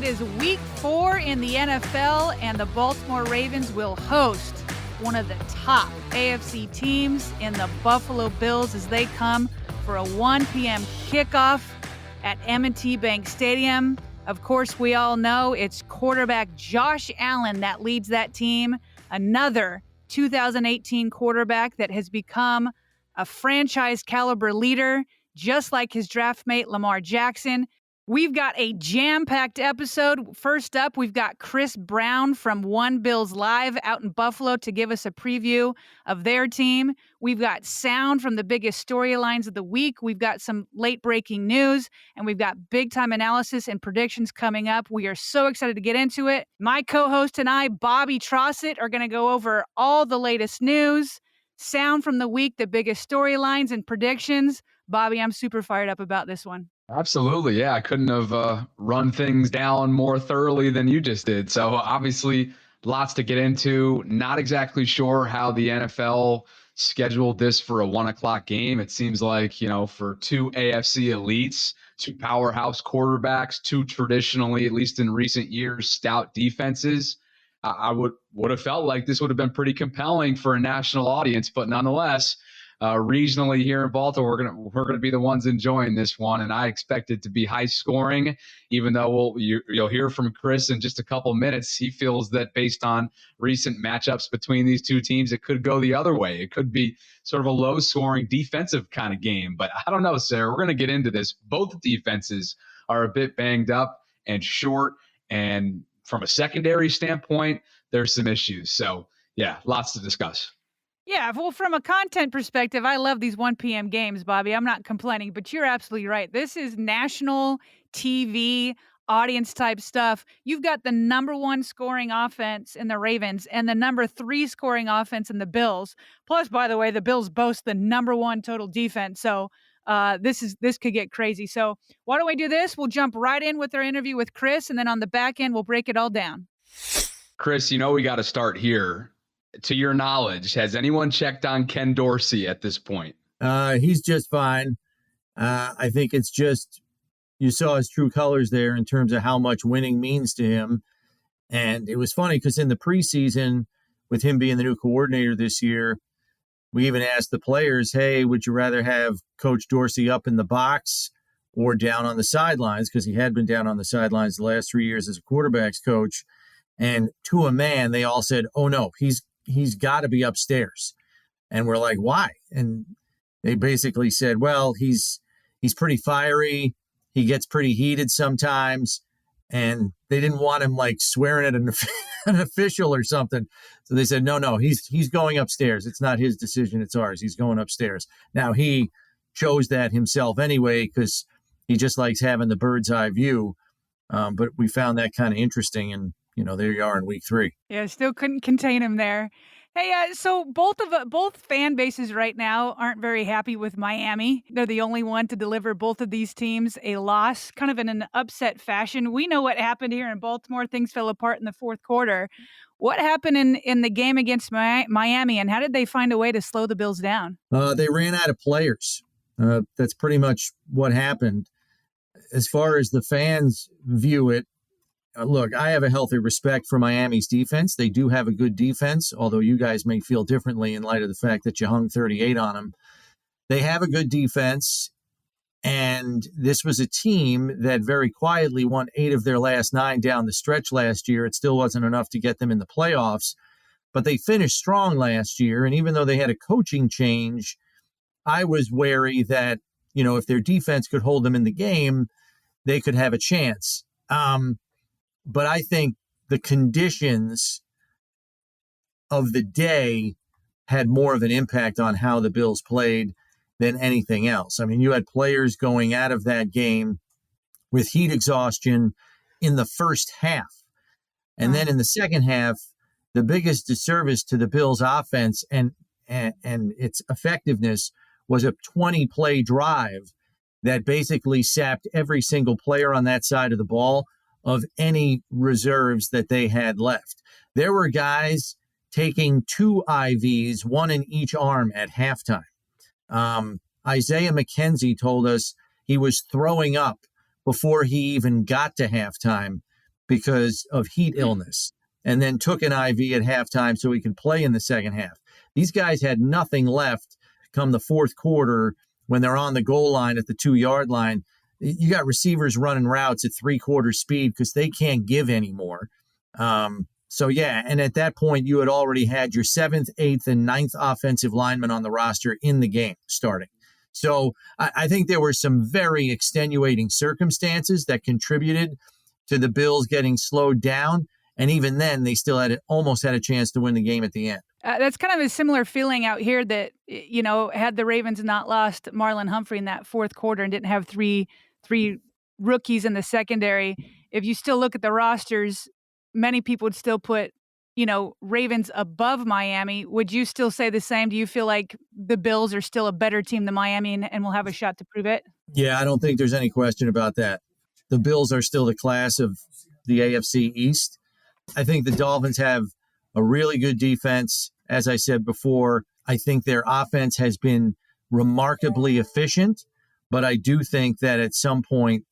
It is week 4 in the NFL, and the Baltimore Ravens will host one of the top AFC teams in the Buffalo Bills as they come for a 1 p.m. kickoff at M&T Bank Stadium. Of course, we all know it's quarterback Josh Allen that leads that team, another 2018 quarterback that has become a franchise caliber leader, just like his draft mate Lamar Jackson. We've got a jam-packed episode. First up, we've got Chris Brown from One Bills Live out in Buffalo to give us a preview of their team. We've got sound from the biggest storylines of the week. We've got some late-breaking news, and we've got big-time analysis and predictions coming up. We are so excited to get into it. My co-host and I, Bobby Trossett, are going to go over all the latest news, sound from the week, the biggest storylines and predictions. Bobby, I'm super fired up about this one. Absolutely. Yeah. I couldn't have run things down more thoroughly than you just did. So obviously lots to get into. Not exactly sure how the NFL scheduled this for a 1:00 game. It seems like, for two AFC elites, two powerhouse quarterbacks, two traditionally, at least in recent years, stout defenses. I would have felt like this would have been pretty compelling for a national audience, but nonetheless, regionally here in Baltimore, we're gonna be the ones enjoying this one, and I expect it to be high scoring. Even though you'll hear from Chris in just a couple minutes, he feels that based on recent matchups between these two teams, it could go the other way. It could be sort of a low scoring defensive kind of game. But I don't know, Sarah. We're gonna get into this. Both defenses are a bit banged up and short, and from a secondary standpoint, there's some issues. So yeah, lots to discuss. Yeah, well, from a content perspective, I love these 1 p.m. games, Bobby. I'm not complaining, but you're absolutely right. This is national TV audience type stuff. You've got the number 1 scoring offense in the Ravens and the number 3 scoring offense in the Bills. Plus, by the way, the Bills boast the number 1 total defense. So this could get crazy. So why don't we do this? We'll jump right in with our interview with Chris, and then on the back end, we'll break it all down. Chris, we got to start here. To your knowledge, has anyone checked on Ken Dorsey at this point? He's just fine. I think it's just you saw his true colors there in terms of how much winning means to him. And it was funny because in the preseason, with him being the new coordinator this year, we even asked the players, hey, would you rather have Coach Dorsey up in the box or down on the sidelines? Because he had been down on the sidelines the last 3 years as a quarterback's coach. And to a man, they all said, oh, no, he's got to be upstairs. And we're like, why? And they basically said, well, he's pretty fiery. He gets pretty heated sometimes. And they didn't want him like swearing at an official or something. So they said, no, he's going upstairs. It's not his decision. It's ours. He's going upstairs. Now, he chose that himself anyway because he just likes having the bird's eye view. But we found that kind of interesting. And there you are in week 3. Yeah, still couldn't contain him there. Hey, so both fan bases right now aren't very happy with Miami. They're the only one to deliver both of these teams a loss, kind of in an upset fashion. We know what happened here in Baltimore. Things fell apart in the fourth quarter. What happened in the game against Miami, and how did they find a way to slow the Bills down? They ran out of players. That's pretty much what happened. As far as the fans view it, look, I have a healthy respect for Miami's defense. They do have a good defense, although you guys may feel differently in light of the fact that you hung 38 on them. They have a good defense, and this was a team that very quietly won 8 of their last 9 down the stretch last year. It still wasn't enough to get them in the playoffs, but they finished strong last year, and even though they had a coaching change, I was wary that, if their defense could hold them in the game, they could have a chance. But I think the conditions of the day had more of an impact on how the Bills played than anything else. I mean, you had players going out of that game with heat exhaustion in the first half. And then in the second half, the biggest disservice to the Bills offense and its effectiveness was a 20-play drive that basically sapped every single player on that side of the ball of any reserves that they had left. There were guys taking 2 IVs, 1 in each arm at halftime. Isaiah McKenzie told us he was throwing up before he even got to halftime because of heat illness, and then took an IV at halftime so he could play in the second half. These guys had nothing left come the fourth quarter when they're on the goal line at the 2-yard line. You got receivers running routes at 3/4 speed because they can't give anymore. So, yeah, and at that point, you had already had your 7th, 8th, and 9th offensive linemen on the roster in the game starting. So I think there were some very extenuating circumstances that contributed to the Bills getting slowed down. And even then, they still almost had a chance to win the game at the end. That's kind of a similar feeling out here that, had the Ravens not lost Marlon Humphrey in that fourth quarter and didn't have three rookies in the secondary, if you still look at the rosters, many people would still put, Ravens above Miami. Would you still say the same? Do you feel like the Bills are still a better team than Miami and will have a shot to prove it? Yeah, I don't think there's any question about that. The Bills are still the class of the AFC East. I think the Dolphins have a really good defense. As I said before, I think their offense has been remarkably efficient, but I do think that at some point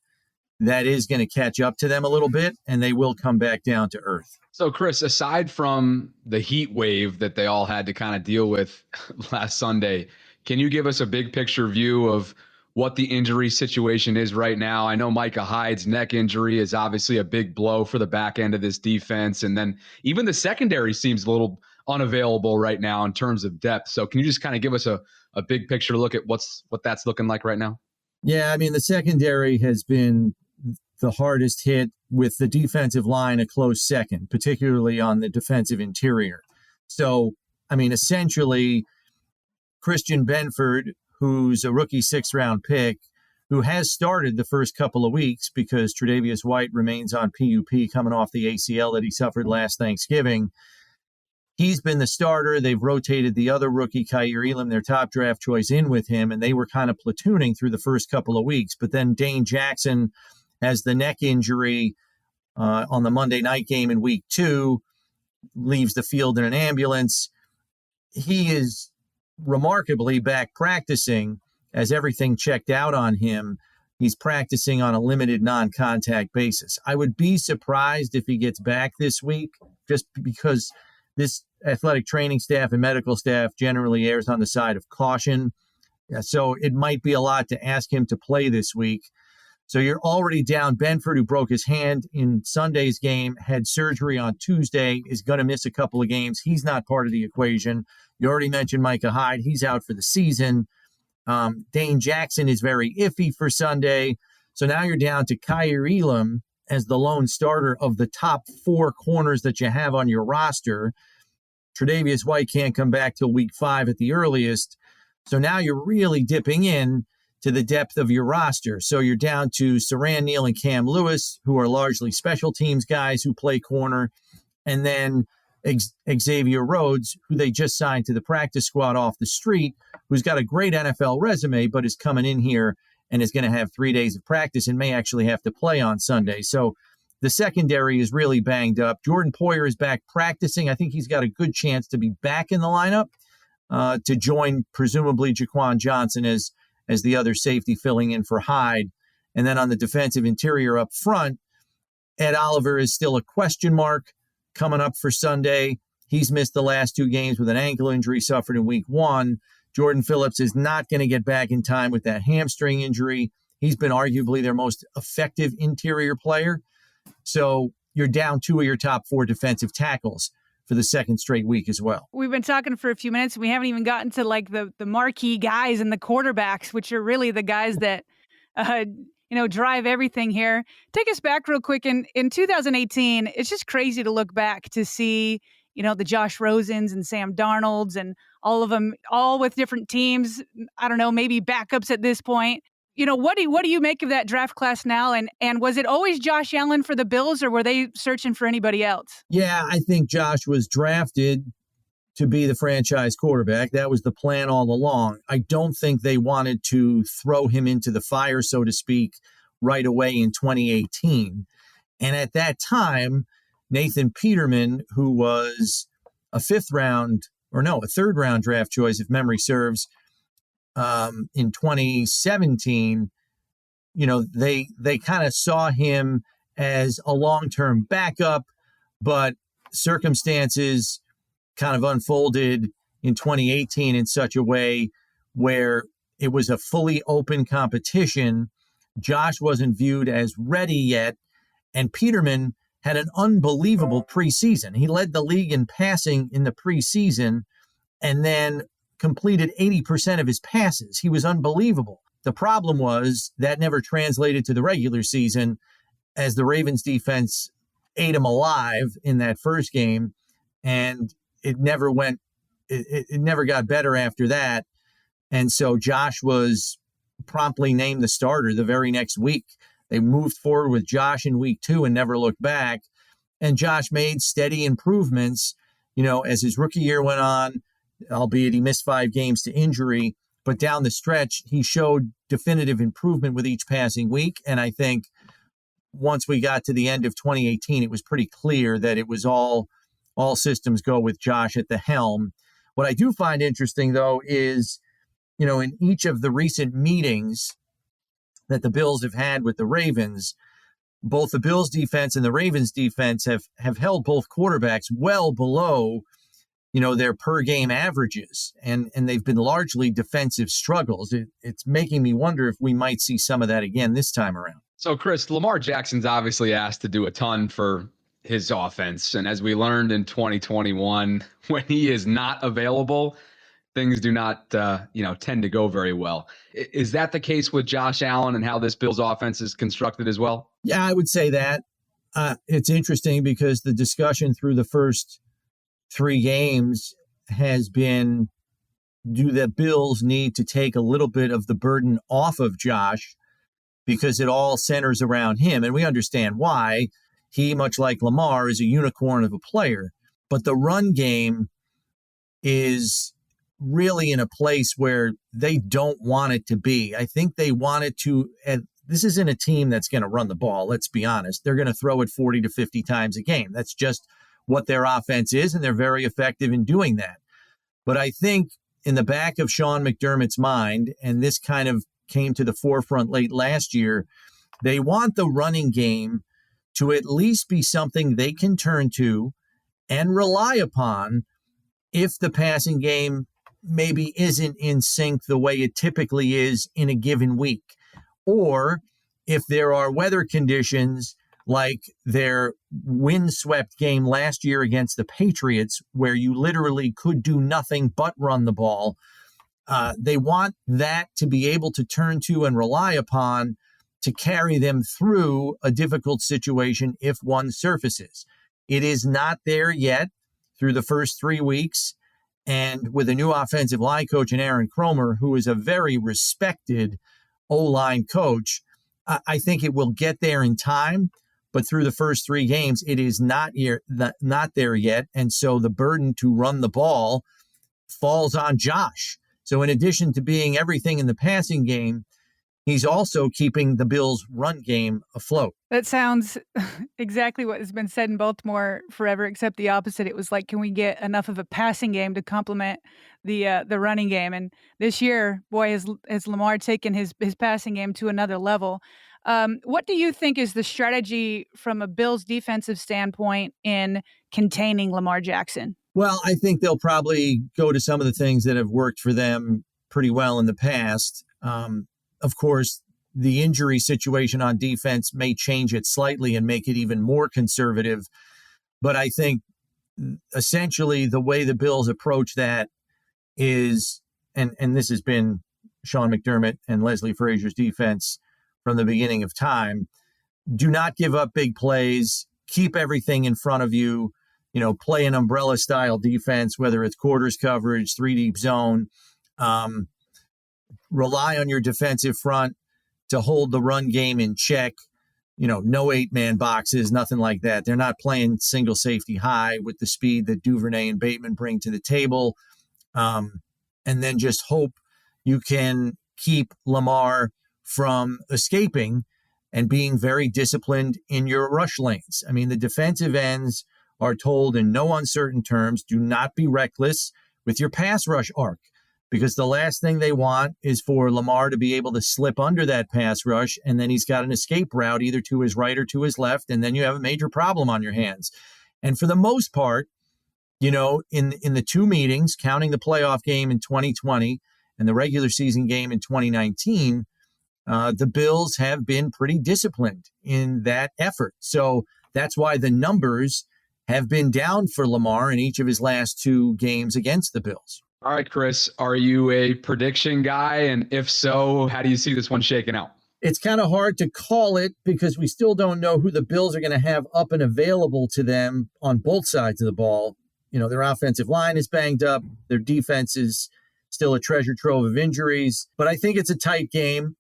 that is going to catch up to them a little bit, and they will come back down to earth. So, Chris, aside from the heat wave that they all had to kind of deal with last Sunday, can you give us a big picture view of what the injury situation is right now? I know Micah Hyde's neck injury is obviously a big blow for the back end of this defense. And then even the secondary seems a little unavailable right now in terms of depth. So can you just kind of give us a big picture look at what that's looking like right now? Yeah, I mean, the secondary has been the hardest hit, with the defensive line a close second, particularly on the defensive interior. So, I mean, essentially, Christian Benford, who's a rookie 6th-round pick, who has started the first couple of weeks because Tre'Davious White remains on PUP coming off the ACL that he suffered last Thanksgiving. He's been the starter. They've rotated the other rookie, Kaiir Elam, their top draft choice, in with him, and they were kind of platooning through the first couple of weeks. But then Dane Jackson has the neck injury on the Monday night game in week 2, leaves the field in an ambulance. He is remarkably back practicing as everything checked out on him. He's practicing on a limited non-contact basis. I would be surprised if he gets back this week, just because this athletic training staff and medical staff generally errs on the side of caution. So it might be a lot to ask him to play this week. So you're already down. Benford, who broke his hand in Sunday's game, had surgery on Tuesday, is going to miss a couple of games. He's not part of the equation. You already mentioned Micah Hyde. He's out for the season. Dane Jackson is very iffy for Sunday. So now you're down to Kaiir Elam as the lone starter of the top 4 corners that you have on your roster. Tre'Davious White can't come back till week 5 at the earliest. So now you're really dipping in to the depth of your roster. So you're down to Siran Neal and Cam Lewis, who are largely special teams guys who play corner, and then Xavier Rhodes, who they just signed to the practice squad off the street, who's got a great NFL resume, but is coming in here and is going to have 3 days of practice and may actually have to play on Sunday. So the secondary is really banged up. Jordan Poyer is back practicing. I think he's got a good chance to be back in the lineup to join presumably Jaquan Johnson as the other safety filling in for Hyde. And then on the defensive interior up front, Ed Oliver is still a question mark coming up for Sunday. He's missed the last 2 games with an ankle injury suffered in week 1. Jordan Phillips is not going to get back in time with that hamstring injury. He's been arguably their most effective interior player. So you're down 2 of your top 4 defensive tackles for the second straight week as well. We've been talking for a few minutes, and we haven't even gotten to like the marquee guys and the quarterbacks, which are really the guys that drive everything here. Take us back real quick. In 2018, it's just crazy to look back to see, the Josh Rosens and Sam Darnolds and all of them, all with different teams. I don't know, maybe backups at this point. What do you make of that draft class now? And was it always Josh Allen for the Bills, or were they searching for anybody else? Yeah, I think Josh was drafted to be the franchise quarterback. That was the plan all along. I don't think they wanted to throw him into the fire, so to speak, right away in 2018. And at that time, Nathan Peterman, who was a 3rd-round draft choice, if memory serves, in 2017, they kind of saw him as a long-term backup, but circumstances kind of unfolded in 2018 in such a way where it was a fully open competition. Josh wasn't viewed as ready yet, and Peterman had an unbelievable preseason. He led the league in passing in the preseason and then completed 80% of his passes. He was unbelievable. The problem was that never translated to the regular season, as the Ravens defense ate him alive in that first game, and it never got better after that. And so Josh was promptly named the starter the very next week. They moved forward with Josh in week 2 and never looked back. And Josh made steady improvements, as his rookie year went on, albeit he missed 5 games to injury. But down the stretch, he showed definitive improvement with each passing week. And I think once we got to the end of 2018, it was pretty clear that it was all systems go with Josh at the helm. What I do find interesting, though, is, in each of the recent meetings that the Bills have had with the Ravens, both the Bills defense and the Ravens defense have held both quarterbacks well below, their per game averages. And they've been largely defensive struggles. It's making me wonder if we might see some of that again this time around. So, Chris, Lamar Jackson's obviously asked to do a ton for his offense. And as we learned in 2021, when he is not available, things do not, tend to go very well. Is that the case with Josh Allen and how this Bills offense is constructed as well? Yeah, I would say that. It's interesting because the discussion through the first 3 games has been, do the Bills need to take a little bit of the burden off of Josh because it all centers around him? And we understand why. He, much like Lamar, is a unicorn of a player. But the run game is really in a place where they don't want it to be. I think they want it to. This isn't a team that's going to run the ball. Let's be honest. They're going to throw it 40 to 50 times a game. That's just what their offense is, and they're very effective in doing that. But I think in the back of Sean McDermott's mind, and this kind of came to the forefront late last year, they want the running game to at least be something they can turn to and rely upon if the passing game maybe isn't in sync the way it typically is in a given week. Or if there are weather conditions like their windswept game last year against the Patriots, where you literally could do nothing but run the ball, they want that to be able to turn to and rely upon to carry them through a difficult situation if one surfaces. It is not there yet through the first 3 weeks. And with a new offensive line coach in Aaron Kromer, who is a very respected O-line coach, I think it will get there in time. But through the first 3 games, it is not there yet. And so the burden to run the ball falls on Josh. So in addition to being everything in the passing game, he's also keeping the Bills' run game afloat. That sounds exactly what has been said in Baltimore forever, except the opposite. It was like, can we get enough of a passing game to complement the running game? And this year, boy, has Lamar taken his passing game to another level. What do you think is the strategy from a Bills defensive standpoint in containing Lamar Jackson? Well, I think they'll probably go to some of the things that have worked for them pretty well in the past. Of course, the injury situation on defense may change it slightly and make it even more conservative. But I think essentially the way the Bills approach that is, and this has been Sean McDermott and Leslie Frazier's defense from the beginning of time, do not give up big plays, keep everything in front of you, play an umbrella style defense, whether it's quarters coverage, 3-deep zone, rely on your defensive front to hold the run game in check. No 8-man boxes, nothing like that. They're not playing single safety high with the speed that Duvernay and Bateman bring to the table. And then just hope you can keep Lamar from escaping and being very disciplined in your rush lanes. I mean, the defensive ends are told in no uncertain terms, do not be reckless with your pass rush arc. because the last thing they want is for Lamar to be able to slip under that pass rush, and then he's got an escape route either to his right or to his left, and then you have a major problem on your hands. And for the most part, in the two meetings, counting the playoff game in 2020 and the regular season game in 2019, the Bills have been pretty disciplined in that effort. So that's why the numbers have been down for Lamar in each of his last two games against the Bills. All right, Chris, are you a prediction guy? And if so, how do you see this one shaking out? It's kind of hard to call it because we still don't know who the Bills are going to have up and available to them on both sides of the ball. Their offensive line is banged up. Their defense is still a treasure trove of injuries. But I think it's a tight game.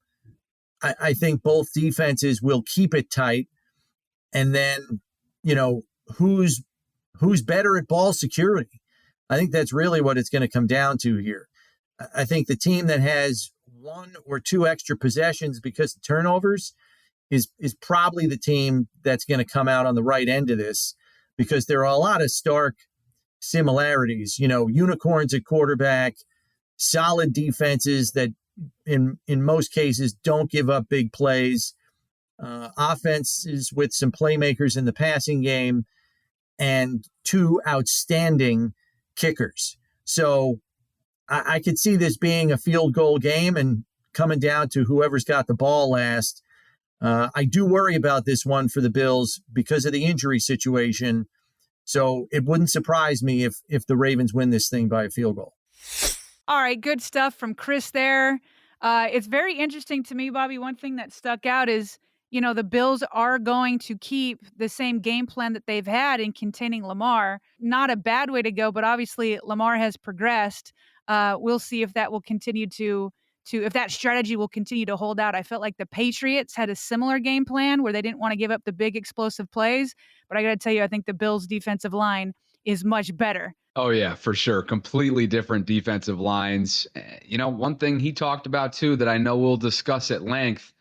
I think both defenses will keep it tight. And then, who's better at ball security? I think that's really what it's going to come down to here. I think the team that has one or two extra possessions because of turnovers is probably the team that's going to come out on the right end of this, because there are a lot of stark similarities, unicorns at quarterback, solid defenses that in most cases don't give up big plays, offenses with some playmakers in the passing game, and two outstanding kickers. So I could see this being a field goal game and coming down to whoever's got the ball last. I do worry about this one for the Bills because of the injury situation. So it wouldn't surprise me if the Ravens win this thing by a field goal. All right, good stuff from Chris there. It's very interesting to me, Bobby. One thing that stuck out is, the Bills are going to keep the same game plan that they've had in containing Lamar. Not a bad way to go, but obviously Lamar has progressed. We'll see if that will continue if that strategy will continue to hold out. I felt like the Patriots had a similar game plan where they didn't want to give up the big explosive plays. But I got to tell you, I think the Bills' defensive line is much better. Oh, yeah, for sure. Completely different defensive lines. One thing he talked about, too, that I know we'll discuss at length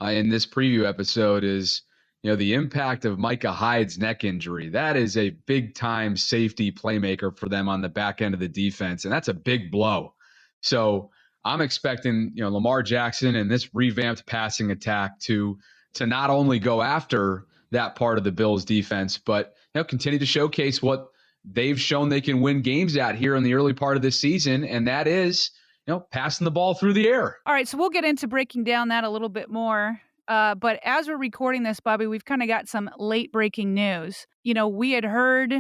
in this preview episode is, the impact of Micah Hyde's neck injury. That is a big-time safety playmaker for them on the back end of the defense, and that's a big blow. So I'm expecting, Lamar Jackson and this revamped passing attack to not only go after that part of the Bills defense, but continue to showcase what they've shown they can win games at here in the early part of this season, and that is, passing the ball through the air. All right, so we'll get into breaking down that a little bit more. But as we're recording this, Bobby, we've kind of got some late breaking news. We had heard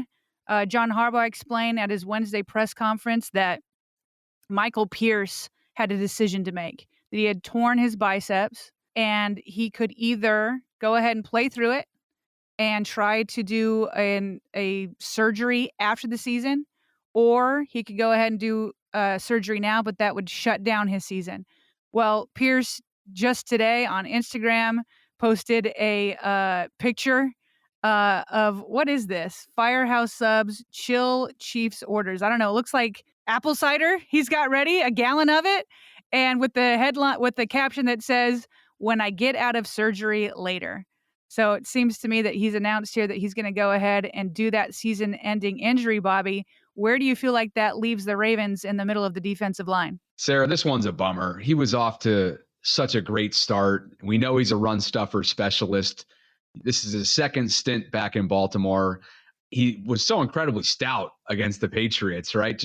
John Harbaugh explain at his Wednesday press conference that Michael Pierce had a decision to make, that he had torn his biceps and he could either go ahead and play through it and try to do a surgery after the season, or he could go ahead and do surgery now, but that would shut down his season. Well, Pierce just today on Instagram posted a picture of, what is this? Firehouse Subs, chill Chiefs orders. I don't know. It looks like apple cider. He's got ready, a gallon of it. And with the headline, with the caption that says, "When I get out of surgery later." So it seems to me that he's announced here that he's going to go ahead and do that season-ending injury, Bobby. Where do you feel like that leaves the Ravens in the middle of the defensive line? Sarah, this one's a bummer. He was off to such a great start. We know he's a run stuffer specialist. This is his second stint back in Baltimore. He was so incredibly stout against the Patriots, right?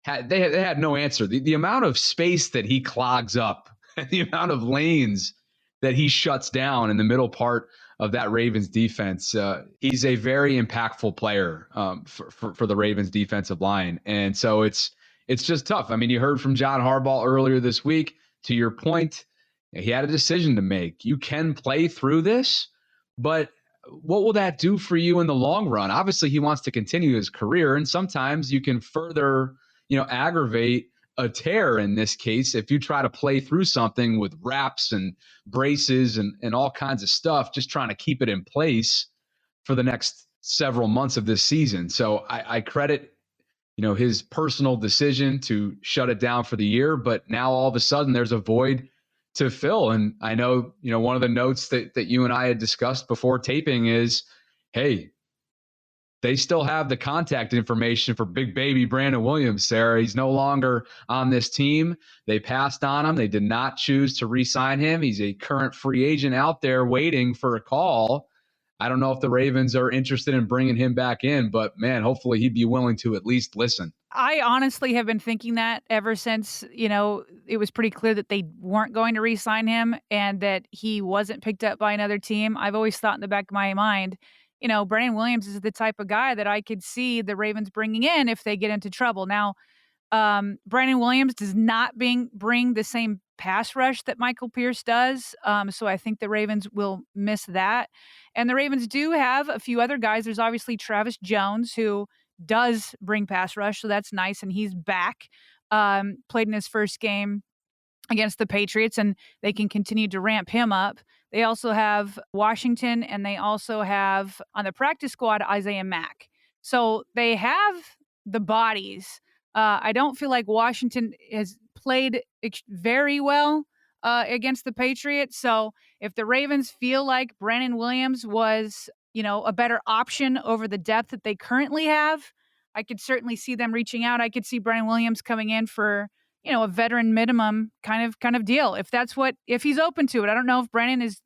They had no answer. The amount of space that he clogs up, the amount of lanes that he shuts down in the middle part of that Ravens defense. He's a very impactful player for the Ravens defensive line. And so it's just tough. I mean, you heard from John Harbaugh earlier this week. To your point, he had a decision to make. You can play through this, but what will that do for you in the long run? Obviously, he wants to continue his career, and sometimes you can further, aggravate a tear in this case if you try to play through something with wraps and braces and all kinds of stuff, just trying to keep it in place for the next several months of this season. So I credit his personal decision to shut it down for the year, but now all of a sudden there's a void to fill. And I know, one of the notes that you and I had discussed before taping is, hey, they still have the contact information for big baby Brandon Williams, Sarah. He's no longer on this team. They passed on him. They did not choose to re-sign him. He's a current free agent out there waiting for a call. I don't know if the Ravens are interested in bringing him back in, but man, hopefully he'd be willing to at least listen. I honestly have been thinking that ever since, it was pretty clear that they weren't going to re-sign him and that he wasn't picked up by another team. I've always thought in the back of my mind, Brandon Williams is the type of guy that I could see the Ravens bringing in if they get into trouble. Now, Brandon Williams does not bring the same pass rush that Michael Pierce does. So I think the Ravens will miss that. And the Ravens do have a few other guys. There's obviously Travis Jones, who does bring pass rush, so that's nice. And he's back, played in his first game against the Patriots, and they can continue to ramp him up. They also have Washington, and they also have on the practice squad Isaiah Mack. So they have the bodies. I don't feel like Washington has played very well against the Patriots. So if the Ravens feel like Brandon Williams was, a better option over the depth that they currently have, I could certainly see them reaching out. I could see Brandon Williams coming in for, a veteran minimum kind of deal. If he's open to it. I don't know if Brandon is,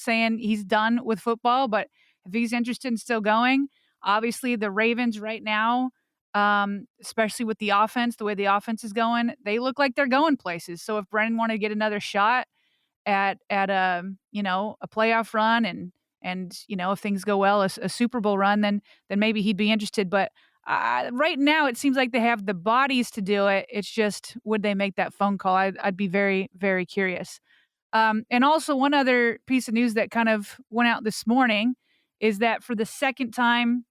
saying he's done with football, but if he's interested in still going, obviously the Ravens right now, especially with the offense, the way the offense is going, they look like they're going places. So if Brandon wanted to get another shot at a playoff run and if things go well, a Super Bowl run, then maybe he'd be interested. But right now, it seems like they have the bodies to do it. It's just, would they make that phone call? I'd be very, very curious. And also, one other piece of news that kind of went out this morning is that for the second time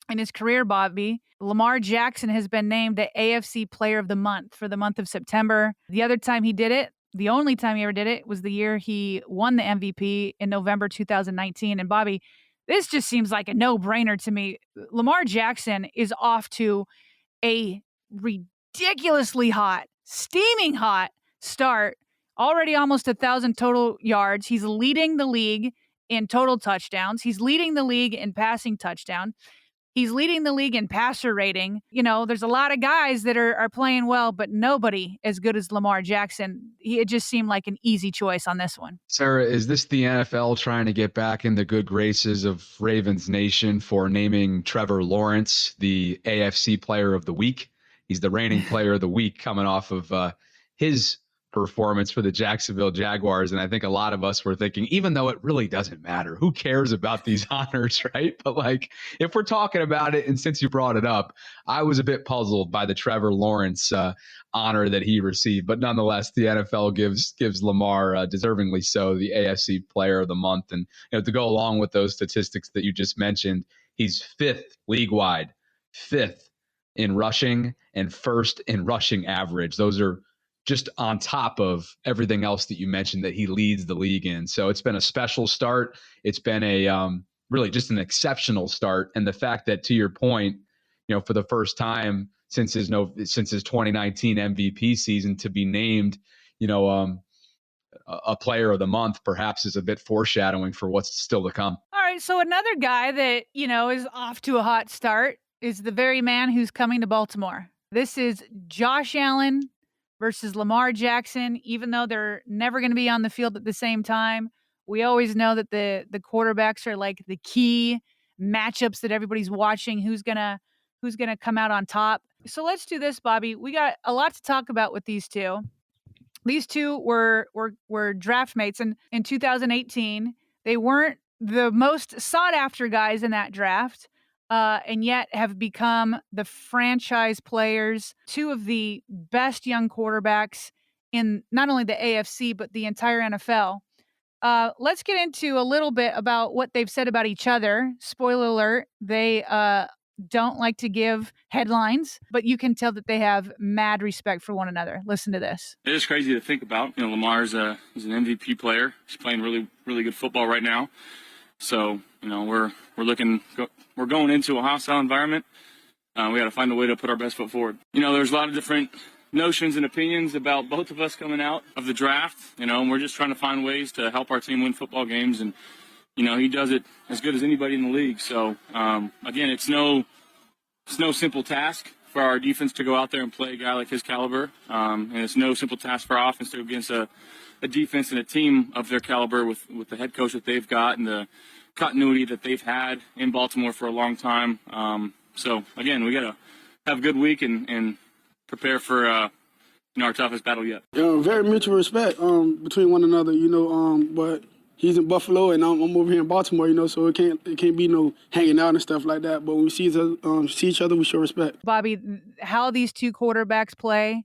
in his career, Bobby, Lamar Jackson has been named the AFC Player of the Month for the month of September. The other time he did it, the only time he ever did it, was the year he won the MVP in November 2019. And Bobby, this just seems like a no-brainer to me. Lamar Jackson is off to a ridiculously hot, steaming hot start. Already almost 1,000 total yards. He's leading the league in total touchdowns. He's leading the league in passing touchdown. He's leading the league in passer rating. There's a lot of guys that are playing well, but nobody as good as Lamar Jackson. It just seemed like an easy choice on this one. Sarah, is this the NFL trying to get back in the good graces of Ravens Nation for naming Trevor Lawrence the AFC Player of the Week? He's the reigning Player of the Week coming off of his performance for the Jacksonville Jaguars. And I think a lot of us were thinking, even though it really doesn't matter, who cares about these honors, right? But if we're talking about it, and since you brought it up, I was a bit puzzled by the Trevor Lawrence honor that he received. But nonetheless, the NFL gives Lamar, deservingly so, the AFC Player of the Month. And to go along with those statistics that you just mentioned, he's fifth league-wide, fifth in rushing, and first in rushing average. Those are just on top of everything else that you mentioned that he leads the league in. So it's been a special start. It's been a really just an exceptional start. And the fact that, to your point, for the first time since his 2019 MVP season, to be named, a Player of the Month, perhaps is a bit foreshadowing for what's still to come. All right. So another guy that, is off to a hot start is the very man who's coming to Baltimore. This is Josh Allen versus Lamar Jackson. Even though they're never going to be on the field at the same time, we always know that the quarterbacks are like the key matchups that everybody's watching. Who's gonna come out on top? So let's do this, Bobby. We got a lot to talk about with these two. These two were draft mates in 2018. They weren't the most sought after guys in that draft. And yet have become the franchise players, two of the best young quarterbacks in not only the AFC, but the entire NFL. Let's get into a little bit about what they've said about each other. Spoiler alert, they don't like to give headlines, but you can tell that they have mad respect for one another. Listen to this. It is crazy to think about. Lamar's is an MVP player. He's playing really, really good football right now. So, we're going into a hostile environment. We got to find a way to put our best foot forward. There's a lot of different notions and opinions about both of us coming out of the draft, and we're just trying to find ways to help our team win football games and he does it as good as anybody in the league. So, again, it's no simple task for our defense to go out there and play a guy like his caliber. And it's no simple task for our offense to go against a defense and a team of their caliber with the head coach that they've got and the continuity that they've had in Baltimore for a long time. So, again, we got to have a good week and prepare for our toughest battle yet. Very mutual respect between one another, but he's in Buffalo and I'm over here in Baltimore, so it can't be no hanging out and stuff like that. But when we see each other, we show respect. Bobby, how these two quarterbacks play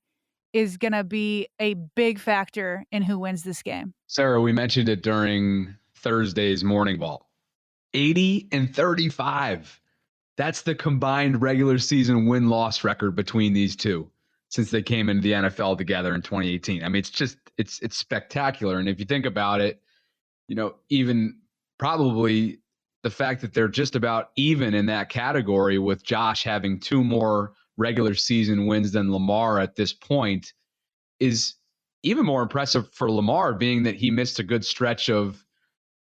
is going to be a big factor in who wins this game. Sarah, we mentioned it during Thursday's morning vault. 80-35. That's the combined regular season win-loss record between these two since they came into the NFL together in 2018. I mean, it's spectacular. And if you think about it, even probably the fact that they're just about even in that category with Josh having 2 more regular season wins than Lamar at this point is even more impressive for Lamar, being that he missed a good stretch of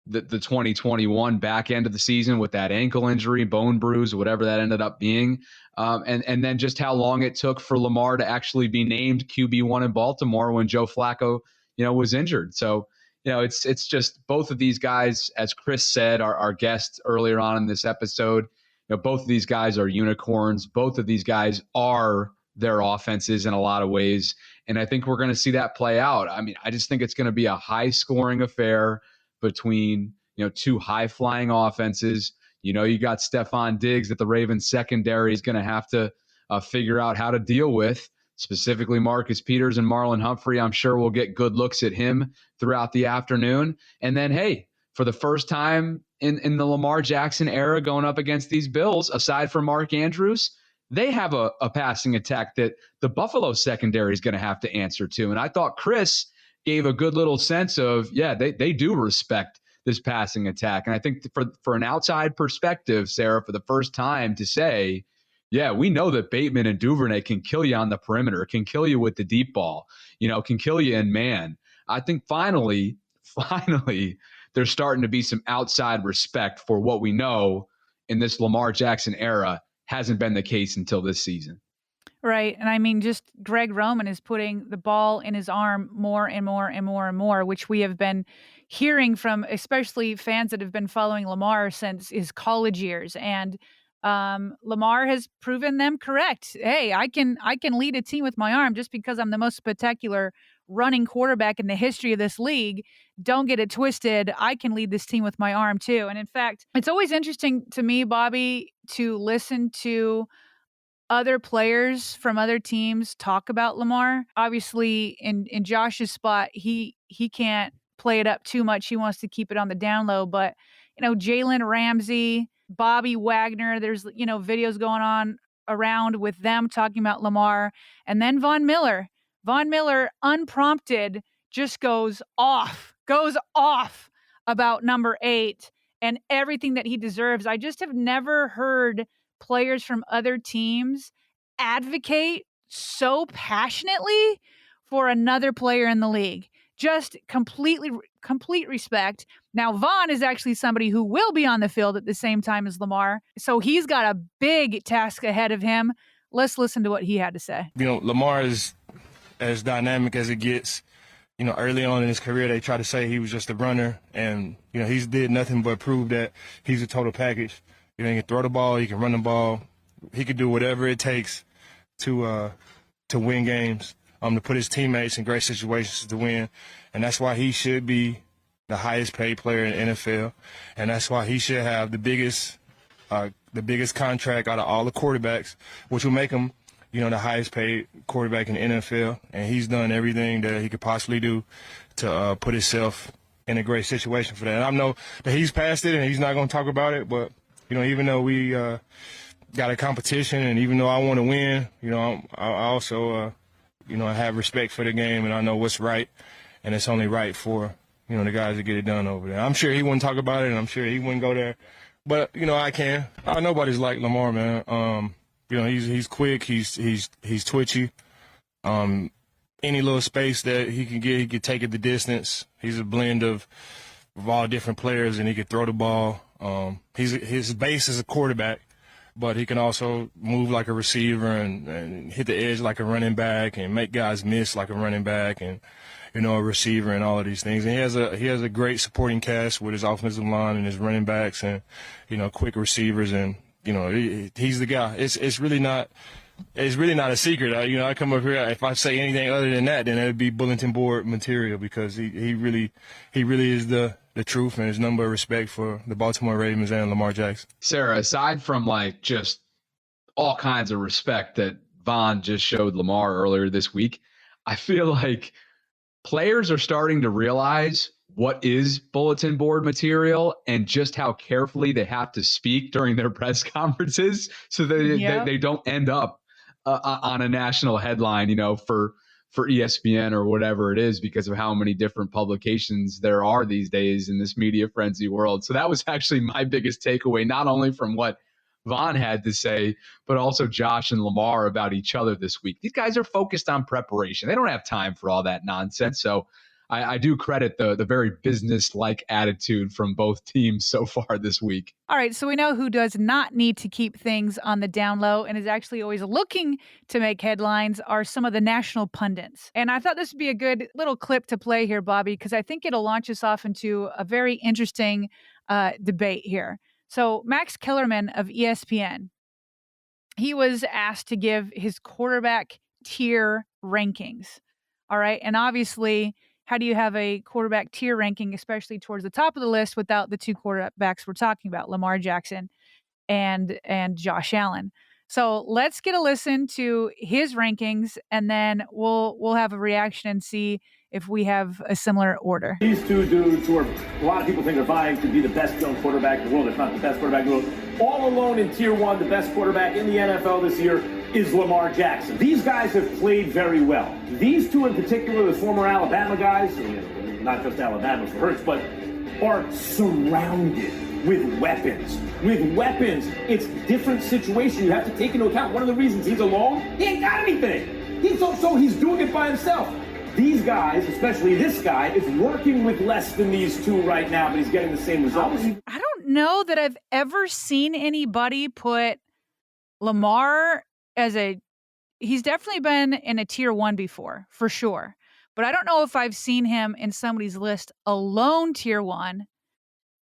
the 2021 back end of the season with that ankle injury, bone bruise, whatever that ended up being. And then just how long it took for Lamar to actually be named QB1 in Baltimore when Joe Flacco, was injured. So, it's just both of these guys, as Chris said, our guest earlier on in this episode, both of these guys are unicorns. Both of these guys are their offenses in a lot of ways. And I think we're going to see that play out. I mean, I just think it's going to be a high scoring affair between, 2 high flying offenses. You got Stephon Diggs that the Ravens secondary is going to have to figure out how to deal with. Specifically Marcus Peters and Marlon Humphrey. I'm sure we'll get good looks at him throughout the afternoon. And then, hey, for the first time in the Lamar Jackson era going up against these Bills, aside from Mark Andrews, they have a passing attack that the Buffalo secondary is going to have to answer to. And I thought Chris gave a good little sense of, they do respect this passing attack. And I think for an outside perspective, Sarah, for the first time to say, we know that Bateman and Duvernay can kill you on the perimeter, can kill you with the deep ball, can kill you in man. I think finally, there's starting to be some outside respect for what we know in this Lamar Jackson era hasn't been the case until this season. Right. And I mean, just Greg Roman is putting the ball in his arm more and more and more and more, which we have been hearing from especially fans that have been following Lamar since his college years. And Lamar has proven them correct. Hey, I can lead a team with my arm just because I'm the most spectacular running quarterback in the history of this league. Don't get it twisted. I can lead this team with my arm too. And in fact, it's always interesting to me, Bobby, to listen to other players from other teams talk about Lamar. Obviously, in Josh's spot, he can't play it up too much. He wants to keep it on the down low. But, Jalen Ramsey, Bobby Wagner, there's, videos going on around with them talking about Lamar. And then Von Miller, unprompted, just goes off about number 8 and everything that he deserves. I just have never heard players from other teams advocate so passionately for another player in the league. Just complete respect. Now, Vaughn is actually somebody who will be on the field at the same time as Lamar, so he's got a big task ahead of him. Let's listen to what he had to say. Lamar is as dynamic as it gets. Early on in his career, they tried to say he was just a runner, and, he's did nothing but prove that he's a total package. He can throw the ball, he can run the ball, he can do whatever it takes to win games, to put his teammates in great situations to win. And that's why he should be the highest paid player in the NFL. And that's why he should have the biggest contract out of all the quarterbacks, which will make him, the highest paid quarterback in the NFL. And he's done everything that he could possibly do to put himself in a great situation for that. And I know that he's past it and he's not going to talk about it, but even though we got a competition and even though I want to win, I also, I have respect for the game and I know what's right, and it's only right for, the guys to get it done over there. I'm sure he wouldn't talk about it and I'm sure he wouldn't go there, but, I can. Nobody's like Lamar, man. He's quick, he's twitchy. Any little space that he can get, he can take it the distance. He's a blend of with all different players, and he could throw the ball. His base is a quarterback, but he can also move like a receiver and hit the edge like a running back and make guys miss like a running back and, a receiver and all of these things. And he has a great supporting cast with his offensive line and his running backs and, quick receivers. And, he's the guy. It's really not a secret. I come up here, if I say anything other than that, then it would be bulletin board material, because he really is the truth, and there's nothing but respect for the Baltimore Ravens and Lamar Jackson. Sarah, aside from just all kinds of respect that Von just showed Lamar earlier this week, I feel like players are starting to realize what is bulletin board material and just how carefully they have to speak during their press conferences so that they don't end up on a national headline, for ESPN or whatever it is, because of how many different publications there are these days in this media frenzy world. So that was actually my biggest takeaway, not only from what Von had to say, but also Josh and Lamar about each other this week. These guys are focused on preparation. They don't have time for all that nonsense. So I do credit the very business-like attitude from both teams so far this week. All right, so we know who does not need to keep things on the down low and is actually always looking to make headlines are some of the national pundits. And I thought this would be a good little clip to play here, Bobby, because I think it'll launch us off into a very interesting debate here. So Max Kellerman of ESPN, he was asked to give his quarterback tier rankings. All right, and obviously, how do you have a quarterback tier ranking, especially towards the top of the list, without the two quarterbacks we're talking about, Lamar Jackson and Josh Allen? So let's get a listen to his rankings, and then we'll have a reaction and see if we have a similar order. These two dudes, who a lot of people think are vying to be the best young quarterback in the world, if not the best quarterback in the world, all alone in tier one, the best quarterback in the NFL this year is Lamar Jackson. These guys have played very well. These two in particular, the former Alabama guys, not just Alabama for Hurts, but are surrounded with weapons. With weapons, it's a different situation. You have to take into account one of the reasons he's alone, he ain't got anything. He's doing it by himself. These guys, especially this guy, is working with less than these two right now, but he's getting the same results. I don't know that I've ever seen anybody put Lamar he's definitely been in a tier one before, for sure. But I don't know if I've seen him in somebody's list alone tier one,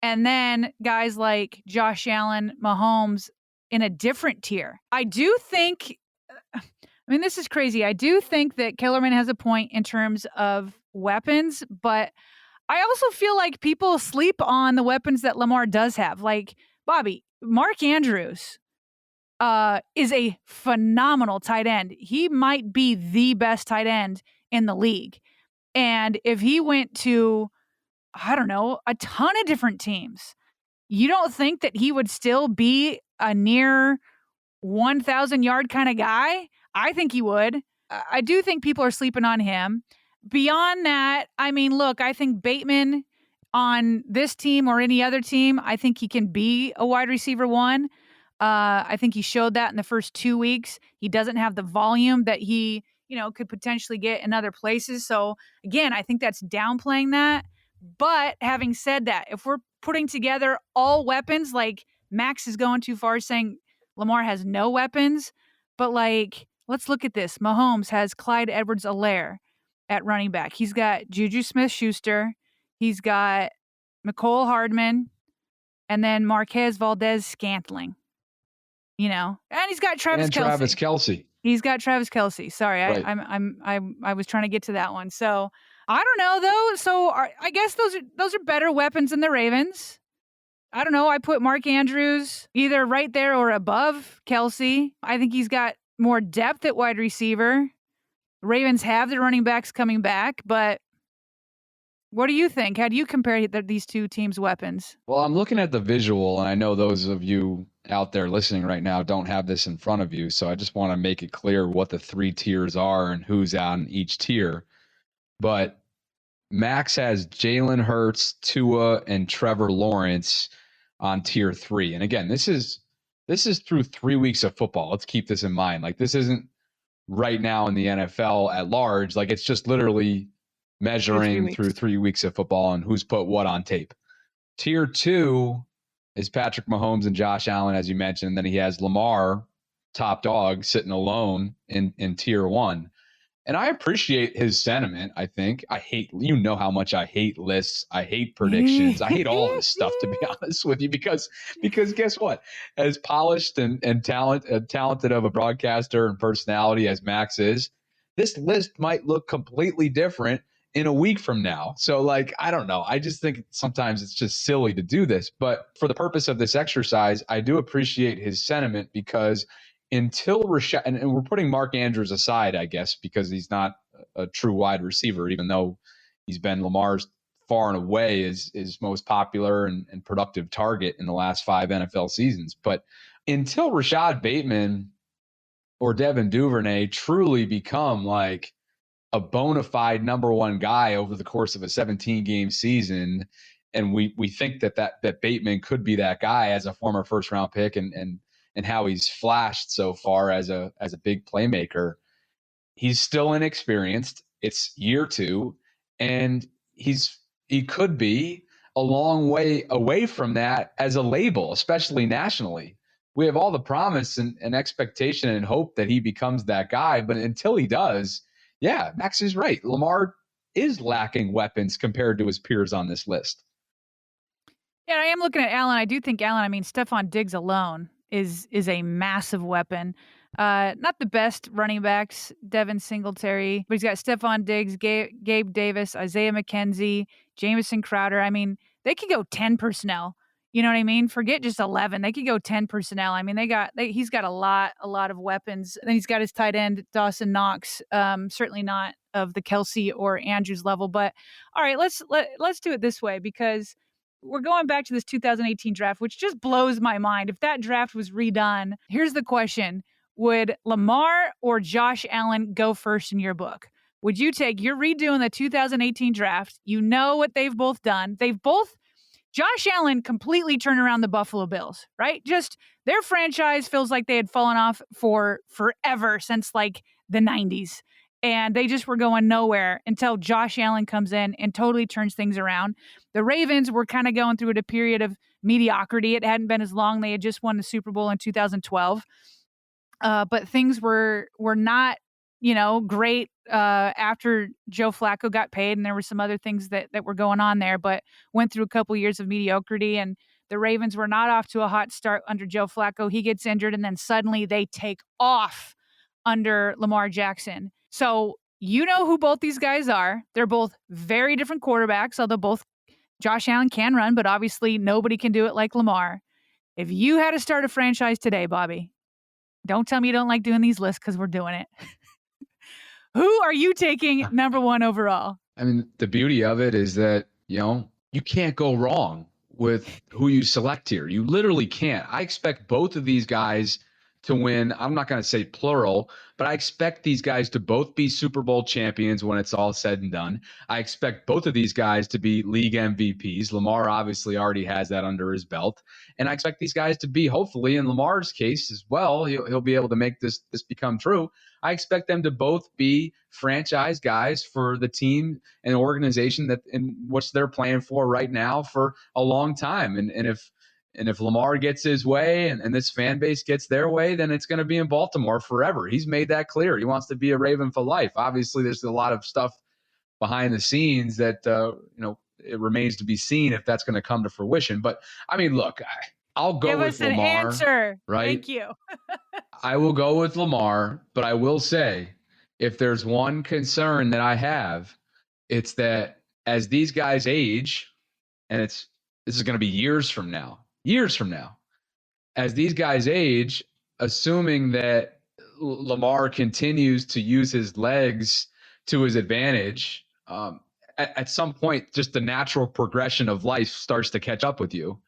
and then guys like Josh Allen, Mahomes in a different tier. I do think, this is crazy. I do think that Kellerman has a point in terms of weapons, but I also feel like people sleep on the weapons that Lamar does have. Like, Bobby, Mark Andrews is a phenomenal tight end. He might be the best tight end in the league. And if he went to, I don't know, a ton of different teams, you don't think that he would still be a near 1,000 yard kind of guy? I think he would. I do think people are sleeping on him. Beyond that, look, I think Bateman on this team or any other team, I think he can be a wide receiver one. I think he showed that in the first 2 weeks. He doesn't have the volume that he, could potentially get in other places. So again, I think that's downplaying that. But having said that, if we're putting together all weapons, like Max is going too far saying Lamar has no weapons, but let's look at this. Mahomes has Clyde Edwards-Helaire at running back. He's got Juju Smith-Schuster. He's got Mecole Hardman, and then Marquez Valdez-Scantling. And he's got Travis Kelce. He's got Travis Kelce. Sorry, right. I was trying to get to that one. So I don't know though. So I guess those are better weapons than the Ravens. I don't know. I put Mark Andrews either right there or above Kelce. I think he's got more depth at wide receiver. The Ravens have the running backs coming back, but what do you think? How do you compare these two teams' weapons? Well, I'm looking at the visual, and I know those of you out there listening right now don't have this in front of you, so I just want to make it clear what the three tiers are and who's on each tier. But Max has Jalen Hurts, Tua, and Trevor Lawrence on tier 3. And again, this is through 3 weeks of football. Let's keep this in mind. This isn't right now in the NFL at large. It's just literally measuring through 3 weeks of football and who's put what on tape. Tier 2 is Patrick Mahomes and Josh Allen, as you mentioned. And then he has Lamar, top dog, sitting alone in Tier 1. And I appreciate his sentiment, I think. You know how much I hate lists. I hate predictions. I hate all this stuff, to be honest with you, because guess what? As polished and talented of a broadcaster and personality as Max is, this list might look completely different in a week from now. So, like, I don't know. I just think sometimes it's just silly to do this. But for the purpose of this exercise, I do appreciate his sentiment, because until Rashad, and we're putting Mark Andrews aside, I guess, because he's not a true wide receiver, even though he's been Lamar's far and away his most popular and productive target in the last 5 NFL seasons. But until Rashad Bateman or Devin Duvernay truly become like a bona fide number 1 guy over the course of a 17-game season, and we think that Bateman could be that guy as a former first-round pick, and how he's flashed so far as a big playmaker, he's still inexperienced. It's year 2, and he could be a long way away from that as a label, especially nationally. We have all the promise and expectation and hope that he becomes that guy, but until he does, yeah, Max is right. Lamar is lacking weapons compared to his peers on this list. Yeah, I am looking at Allen. I do think Allen, Stephon Diggs alone is a massive weapon. Not the best running backs, Devin Singletary, but he's got Stephon Diggs, Gabe Davis, Isaiah McKenzie, Jamison Crowder. They could go 10 personnel. You know what I mean? Forget just 11. They could go 10 personnel. He's got a lot of weapons. Then he's got his tight end, Dawson Knox. Certainly not of the Kelsey or Andrews level, but all right, let's do it this way, because we're going back to this 2018 draft, which just blows my mind. If that draft was redone, here's the question. Would Lamar or Josh Allen go first in your book? Would you you're redoing the 2018 draft. You know what they've both done. Josh Allen completely turned around the Buffalo Bills, right? Just their franchise feels like they had fallen off for forever, since like the 90s. And they just were going nowhere until Josh Allen comes in and totally turns things around. The Ravens were kind of going through a period of mediocrity. It hadn't been as long. They had just won the Super Bowl in 2012. But things were not, great after Joe Flacco got paid, and there were some other things that were going on there, but went through a couple years of mediocrity, and the Ravens were not off to a hot start under Joe Flacco. He gets injured, and then suddenly they take off under Lamar Jackson. So you know who both these guys are. They're both very different quarterbacks, although Josh Allen can run, but obviously nobody can do it like Lamar. If you had to start a franchise today, Bobby, don't tell me you don't like doing these lists, because we're doing it. Who are you taking number 1 overall? The beauty of it is that, you can't go wrong with who you select here. You literally can't. I expect both of these guys to win. I'm not going to say plural, but I expect these guys to both be Super Bowl champions when it's all said and done. I expect both of these guys to be league MVPs. Lamar obviously already has that under his belt. And I expect these guys to be, hopefully in Lamar's case as well, he'll be able to make this become true. I expect them to both be franchise guys for the team and organization that in which they're playing for right now for a long time. And if Lamar gets his way and this fan base gets their way, then it's going to be in Baltimore forever. He's made that clear. He wants to be a Raven for life. Obviously, there's a lot of stuff behind the scenes that, it remains to be seen if that's going to come to fruition. But, look, I'll go with Lamar. Give us an answer. Right? Thank you. I will go with Lamar, but I will say, if there's one concern that I have, it's that as these guys age, and this is going to be years from now, as these guys age, assuming that Lamar continues to use his legs to his advantage, at some point, just the natural progression of life starts to catch up with you,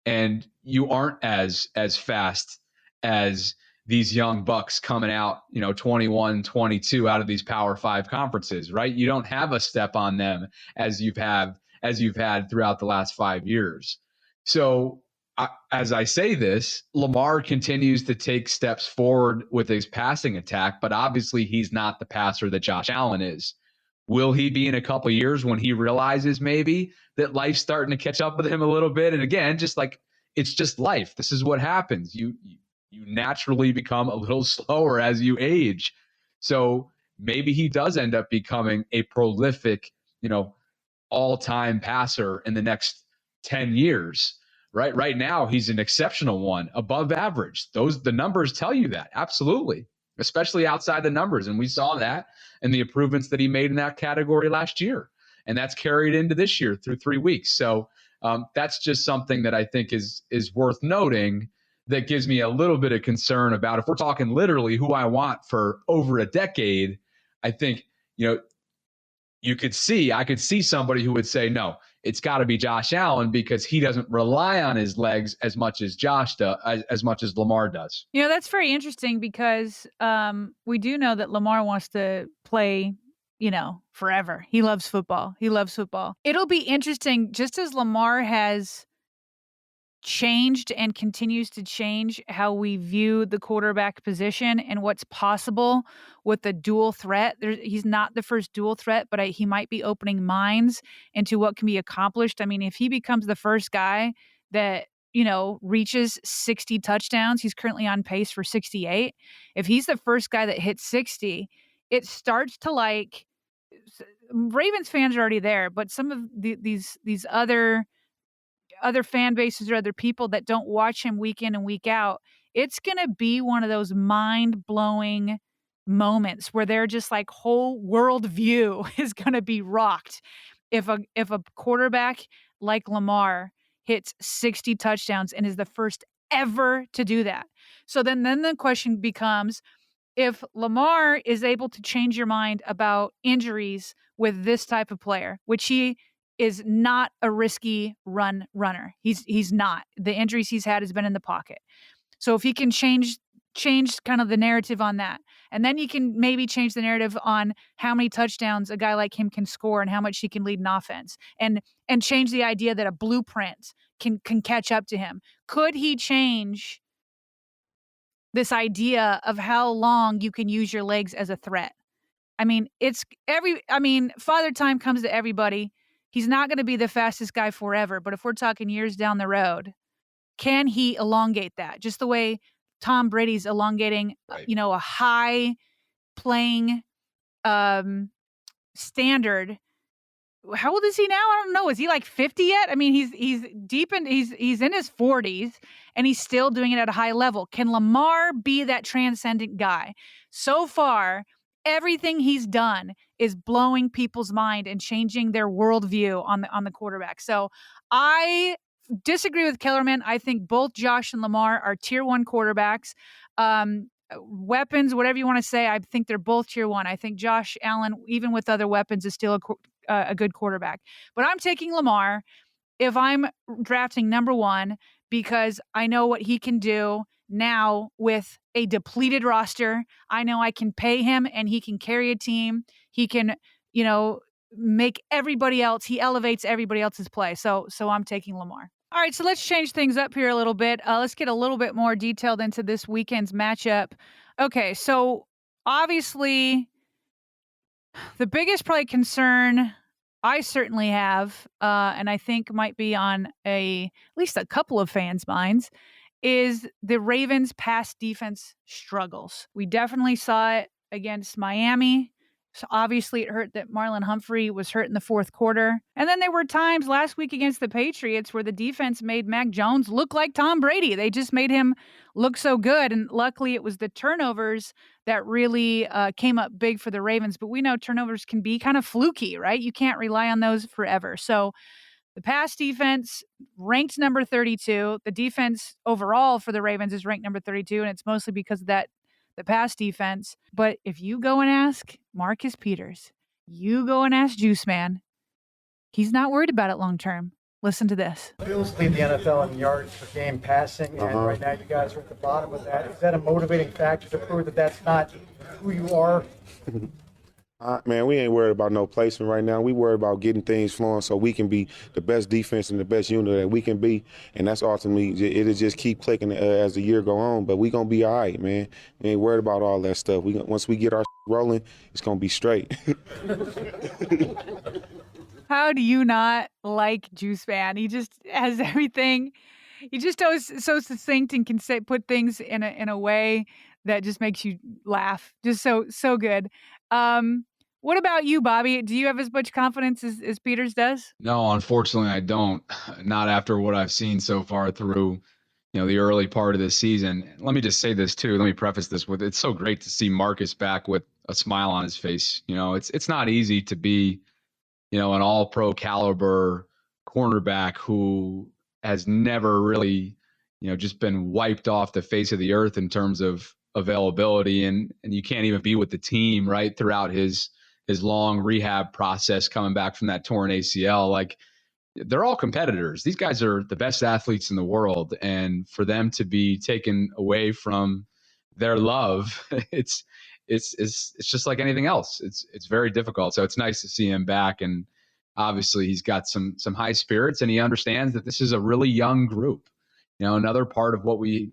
and you aren't as fast as these young bucks coming out, 21, 22 out of these Power 5 conferences, right? You don't have a step on them as you've had throughout the last 5 years. So as I say this, Lamar continues to take steps forward with his passing attack, but obviously he's not the passer that Josh Allen is. Will he be in a couple of years when he realizes maybe that life's starting to catch up with him a little bit? And again, just like, it's just life. This is what happens. You naturally become a little slower as you age. So maybe he does end up becoming a prolific, all-time passer in the next 10 years. Right now, he's an exceptional one, above average. The numbers tell you that. Absolutely. Especially outside the numbers. And we saw that and the improvements that he made in that category last year. And that's carried into this year through 3 weeks. So that's just something that I think is worth noting, that gives me a little bit of concern about, if we're talking literally who I want for over a decade. I think, I could see somebody who would say, no, it's got to be Josh Allen, because he doesn't rely on his legs as much as Josh does, as much as Lamar does. That's very interesting, because we do know that Lamar wants to play, forever. He loves football. It'll be interesting, just as Lamar has changed and continues to change how we view the quarterback position and what's possible with the dual threat. He's not the first dual threat, but he might be opening minds into what can be accomplished. I mean, if he becomes the first guy that, reaches 60 touchdowns, he's currently on pace for 68. If he's the first guy that hits 60, it starts to, like, Ravens fans are already there, but some of these other fan bases or other people that don't watch him week in and week out, it's going to be one of those mind-blowing moments where they're just like, whole world view is going to be rocked if a quarterback like Lamar hits 60 touchdowns and is the first ever to do that. So then the question becomes, if Lamar is able to change your mind about injuries with this type of player, which he is not a risky runner. He's not. The injuries he's had has been in the pocket. So if he can change kind of the narrative on that, and then you can maybe change the narrative on how many touchdowns a guy like him can score and how much he can lead an offense, and change the idea that a blueprint can catch up to him. Could he change this idea of how long you can use your legs as a threat? I mean, Father Time comes to everybody. He's not going to be the fastest guy forever, but if we're talking years down the road, can he elongate that? Just the way Tom Brady's elongating, right, a high playing standard. How old is he now? I don't know. Is he like 50 yet? I mean, he's in his 40s and he's still doing it at a high level. Can Lamar be that transcendent guy? So far, everything he's done is blowing people's mind and changing their worldview on the quarterback. So I disagree with Kellerman. I think both Josh and Lamar are tier 1 quarterbacks. Weapons, whatever you want to say, I think they're both tier 1. I think Josh Allen, even with other weapons, is still a good quarterback. But I'm taking Lamar if I'm drafting number 1, because I know what he can do now with a depleted roster. I know I can pay him and he can carry a team. He can, make everybody else, he elevates everybody else's play. So I'm taking Lamar. All right, so let's change things up here a little bit. Let's get a little bit more detailed into this weekend's matchup. Okay, so obviously the biggest probably concern I certainly have, and I think might be on at least a couple of fans' minds, is the Ravens' pass defense struggles. We definitely saw it against Miami. So obviously it hurt that Marlon Humphrey was hurt in the fourth quarter. And then there were times last week against the Patriots where the defense made Mac Jones look like Tom Brady. They just made him look so good. And luckily it was the turnovers that really came up big for the Ravens. But we know turnovers can be kind of fluky, right? You can't rely on those forever. So the pass defense ranked number 32. The defense overall for the Ravens is ranked number 32. And it's mostly because of the pass defense. But if you go and ask Marcus Peters, you go and ask Juice Man, he's not worried about it long term. Listen to this. Bills lead the NFL in yards per game passing, and right now you guys are at the bottom of that. Is that a motivating factor to prove that that's not who you are? Man, we ain't worried about no placement right now. We worried about getting things flowing so we can be the best defense and the best unit that we can be. And that's ultimately, it'll just keep clicking as the year go on. But we going to be all right, man. We ain't worried about all that stuff. Once we get our rolling, it's going to be straight. How do you not like Juice Man? He just has everything. He just always so succinct and can put things in a way that just makes you laugh. Just so good. What about you, Bobby? Do you have as much confidence as Peters does? No, unfortunately, I don't. Not after what I've seen so far through, the early part of this season. Let me just say this too. Let me preface this with it's so great to see Marcus back with a smile on his face. It's not easy to be, an all-pro caliber cornerback who has never really, just been wiped off the face of the earth in terms of availability, and you can't even be with the team right throughout his long rehab process coming back from that torn ACL. Like, they're all competitors. These guys are the best athletes in the world, and for them to be taken away from their love, it's just like anything else. It's very difficult. So it's nice to see him back, and obviously he's got some high spirits, and he understands that this is a really young group. Another part of what we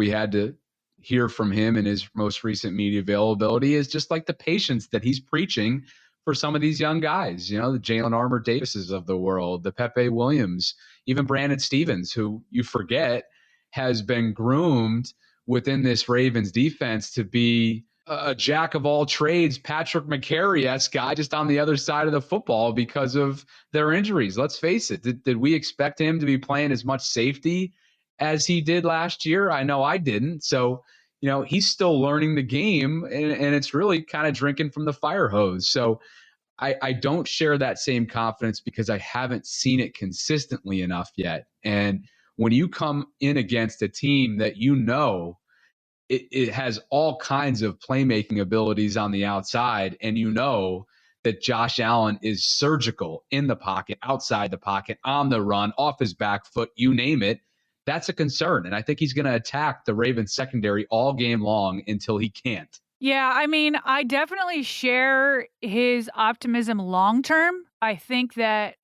had to hear from him in his most recent media availability is just like the patience that he's preaching for some of these young guys, the Jalen Armour Davises of the world, the Pepe Williams, even Brandon Stevens, who you forget has been groomed within this Ravens defense to be a jack of all trades, Patrick McCary-esque guy just on the other side of the football because of their injuries. Let's face it. Did we expect him to be playing as much safety as he did last year? I know I didn't. So, he's still learning the game, and it's really kind of drinking from the fire hose. So I don't share that same confidence because I haven't seen it consistently enough yet. And when you come in against a team that it has all kinds of playmaking abilities on the outside, and that Josh Allen is surgical in the pocket, outside the pocket, on the run, off his back foot, you name it, that's a concern. And I think he's going to attack the Ravens secondary all game long until he can't. Yeah, I mean, I definitely share his optimism long term. I think that,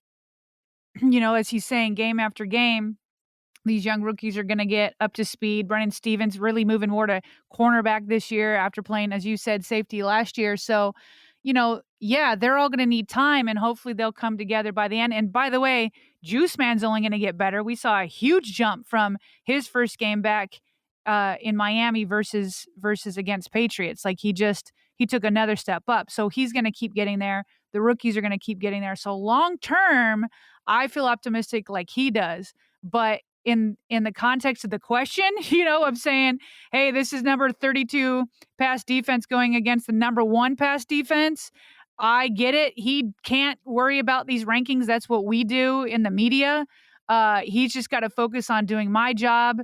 as he's saying, game after game, these young rookies are going to get up to speed. Brennan Stevens really moving more to cornerback this year after playing, as you said, safety last year. So, yeah, they're all going to need time, and hopefully they'll come together by the end. And by the way, Juice Man's only going to get better. We saw a huge jump from his first game back in Miami versus against Patriots. Like, he took another step up. So he's going to keep getting there. The rookies are going to keep getting there. So long term, I feel optimistic like he does. But in the context of the question, of saying, hey, this is number 32 pass defense going against the number 1 pass defense. I get it. He can't worry about these rankings. That's what we do in the media. He's just got to focus on doing my job,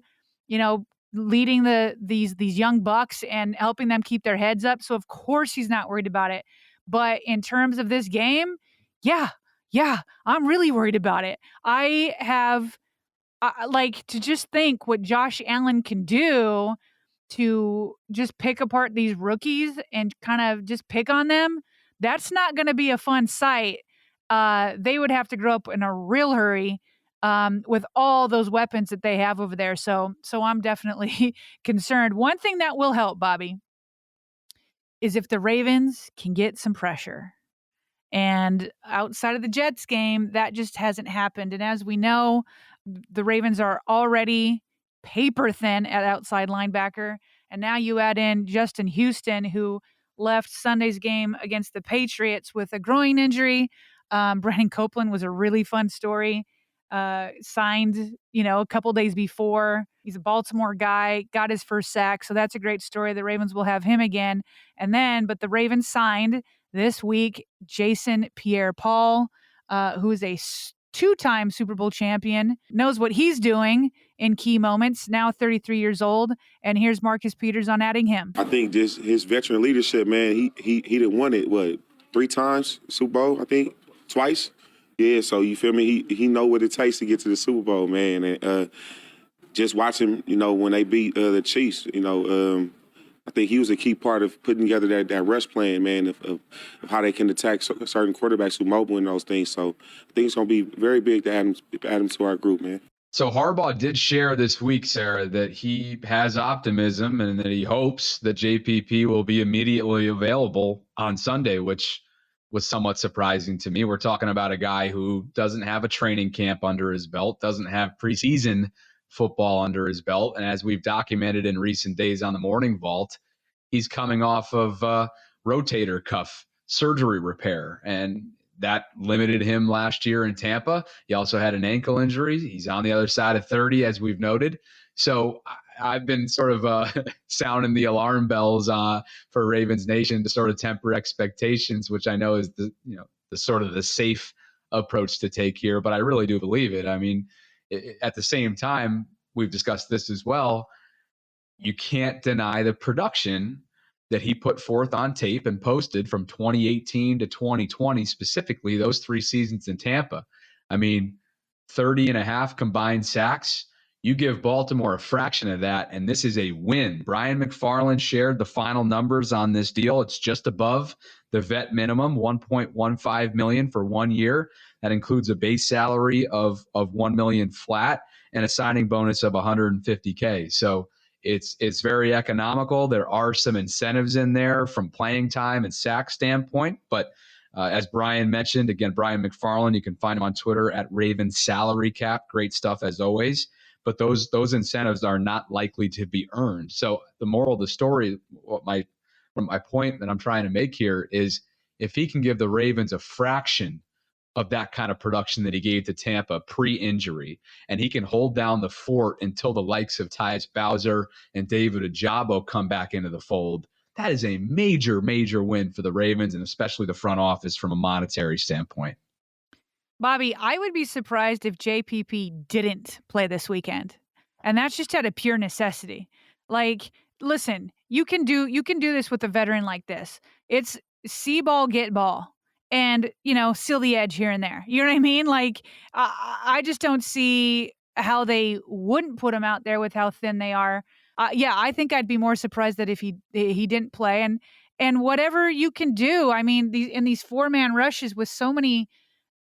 leading these young bucks and helping them keep their heads up. So of course he's not worried about it. But in terms of this game, yeah, I'm really worried about it. I have to just think what Josh Allen can do to just pick apart these rookies and kind of just pick on them. That's not going to be a fun sight. They would have to grow up in a real hurry with all those weapons that they have over there. So I'm definitely concerned. One thing that will help, Bobby, is if the Ravens can get some pressure. And outside of the Jets game, that just hasn't happened. And as we know, the Ravens are already paper thin at outside linebacker. And now you add in Justin Houston, who left Sunday's game against the Patriots with a groin injury. Brandon Copeland was a really fun story. Signed, a couple days before. He's a Baltimore guy, got his first sack. So that's a great story. The Ravens will have him again. But the Ravens signed this week Jason Pierre-Paul, who is a 2-time Super Bowl champion, knows what he's doing in key moments, now 33 years old. And here's Marcus Peters on adding him. I think just his veteran leadership, man, he done won it, 3 times, Super Bowl, I think, twice. Yeah, so you feel me? He know what it takes to get to the Super Bowl, man. And just watch him, when they beat the Chiefs, I think he was a key part of putting together that rush plan, man, of how they can attack certain quarterbacks who mobile and those things. So I think it's going to be very big to add him to our group, man. So Harbaugh did share this week, Sarah, that he has optimism and that he hopes that JPP will be immediately available on Sunday, which was somewhat surprising to me. We're talking about a guy who doesn't have a training camp under his belt, doesn't have preseason football under his belt. And as we've documented in recent days on the Morning Vault, he's coming off of rotator cuff surgery repair. And that limited him last year in Tampa. He also had an ankle injury. He's on the other side of 30, as we've noted. So I've been sort of sounding the alarm bells for Ravens Nation to sort of temper expectations, which I know is the sort of the safe approach to take here. But I really do believe it. I mean, at the same time, we've discussed this as well. You can't deny the production that he put forth on tape and posted from 2018 to 2020, specifically those 3 seasons in Tampa. I mean, 30 and a half combined sacks. You give Baltimore a fraction of that, and this is a win. Brian McFarland shared the final numbers on this deal. It's just above the vet minimum, $1.15 million for 1 year. That includes a base salary of $1 million flat and a signing bonus of $150K. So it's very economical. There are some incentives in there from playing time and sack standpoint. But as Brian mentioned, again, Brian McFarland, you can find him on Twitter at Ravens Salary Cap. Great stuff as always. But those incentives are not likely to be earned. So the moral of the story, my point that I'm trying to make here is if he can give the Ravens a fraction of that kind of production that he gave to Tampa pre-injury, and he can hold down the fort until the likes of Tyus Bowser and David Ojabo come back into the fold, that is a major, major win for the Ravens and especially the front office from a monetary standpoint. Bobby, I would be surprised if JPP didn't play this weekend. And that's just out of pure necessity. Like, listen, you can do this with a veteran like this. It's see ball, get ball. And, seal the edge here and there. You know what I mean? Like, I just don't see how they wouldn't put him out there with how thin they are. I think I'd be more surprised that if he didn't play. And whatever you can do, I mean, in these 4-man rushes with so many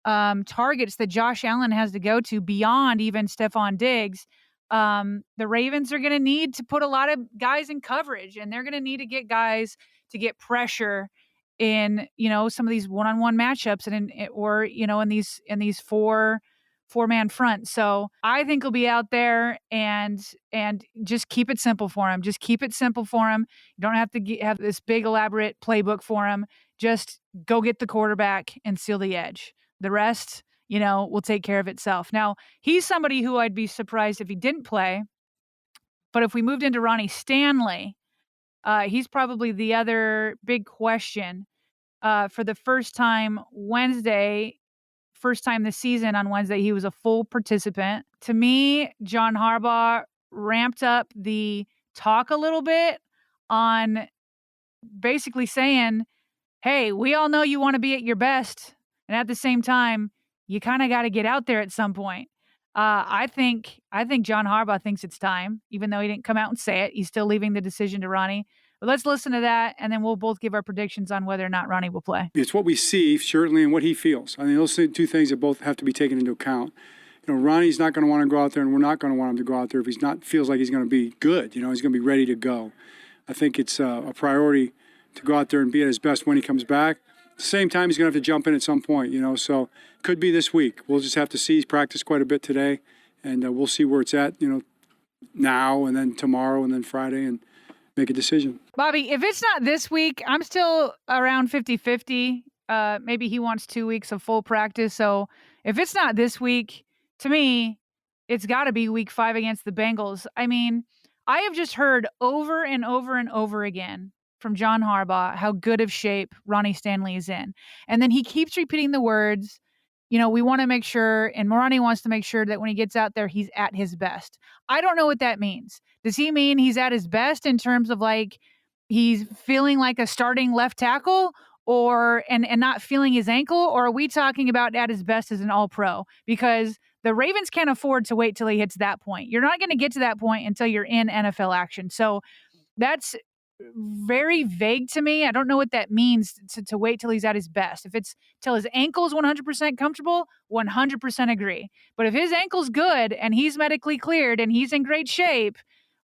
targets that Josh Allen has to go to beyond even Stephon Diggs, the Ravens are going to need to put a lot of guys in coverage, and they're going to need to get guys to get pressure in some of these one-on-one matchups and in these four-man fronts. So I think he'll be out there and just keep it simple for him. Just keep it simple for him. You don't have to have this big elaborate playbook for him. Just go get the quarterback and seal the edge. The rest, will take care of itself. Now, he's somebody who I'd be surprised if he didn't play. But if we moved into Ronnie Stanley, he's probably the other big question. For the first time this season on Wednesday, he was a full participant. To me, John Harbaugh ramped up the talk a little bit on basically saying, hey, we all know you want to be at your best. And at the same time, you kind of got to get out there at some point. I think John Harbaugh thinks it's time, even though he didn't come out and say it. He's still leaving the decision to Ronnie. But let's listen to that, and then we'll both give our predictions on whether or not Ronnie will play. It's what we see, certainly, and what he feels. I mean, those are two things that both have to be taken into account. Ronnie's not going to want to go out there, and we're not going to want him to go out there if feels like he's going to be good. He's going to be ready to go. I think it's a priority to go out there and be at his best when he comes back. At the same time, he's going to have to jump in at some point, so could be this week. We'll just have to see. He's practiced quite a bit today, and we'll see where it's at, now and then tomorrow and then Friday, and make a decision. Bobby, if it's not this week, I'm still around 50-50. Maybe he wants 2 weeks of full practice. So if it's not this week, to me, it's got to be week 5 against the Bengals. I mean, I have just heard over and over and over again from John Harbaugh how good of shape Ronnie Stanley is in. And then he keeps repeating the words, we want to make sure, and Ronnie wants to make sure that when he gets out there, he's at his best. I don't know what that means. Does he mean he's at his best in terms of like he's feeling like a starting left tackle or and not feeling his ankle? Or are we talking about at his best as an all-pro? Because the Ravens can't afford to wait till he hits that point. You're not going to get to that point until you're in NFL action. So that's very vague to me. I don't know what that means to wait till he's at his best. If it's till his ankle's 100% comfortable, 100% agree. But if his ankle's good and he's medically cleared and he's in great shape,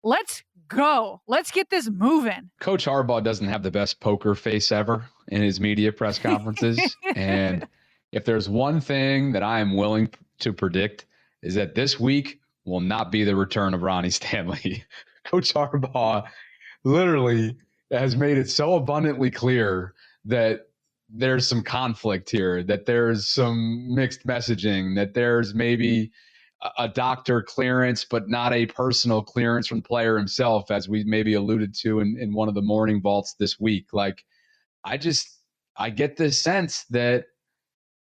let's go. Let's get this moving. Coach Harbaugh doesn't have the best poker face ever in his media press conferences. And if there's one thing that I am willing to predict is that this week will not be the return of Ronnie Stanley. Coach Harbaugh literally has made it so abundantly clear that there's some conflict here, that there's some mixed messaging, that there's maybe a doctor clearance, but not a personal clearance from the player himself, as we maybe alluded to in one of the morning vaults this week. Like, I get this sense that,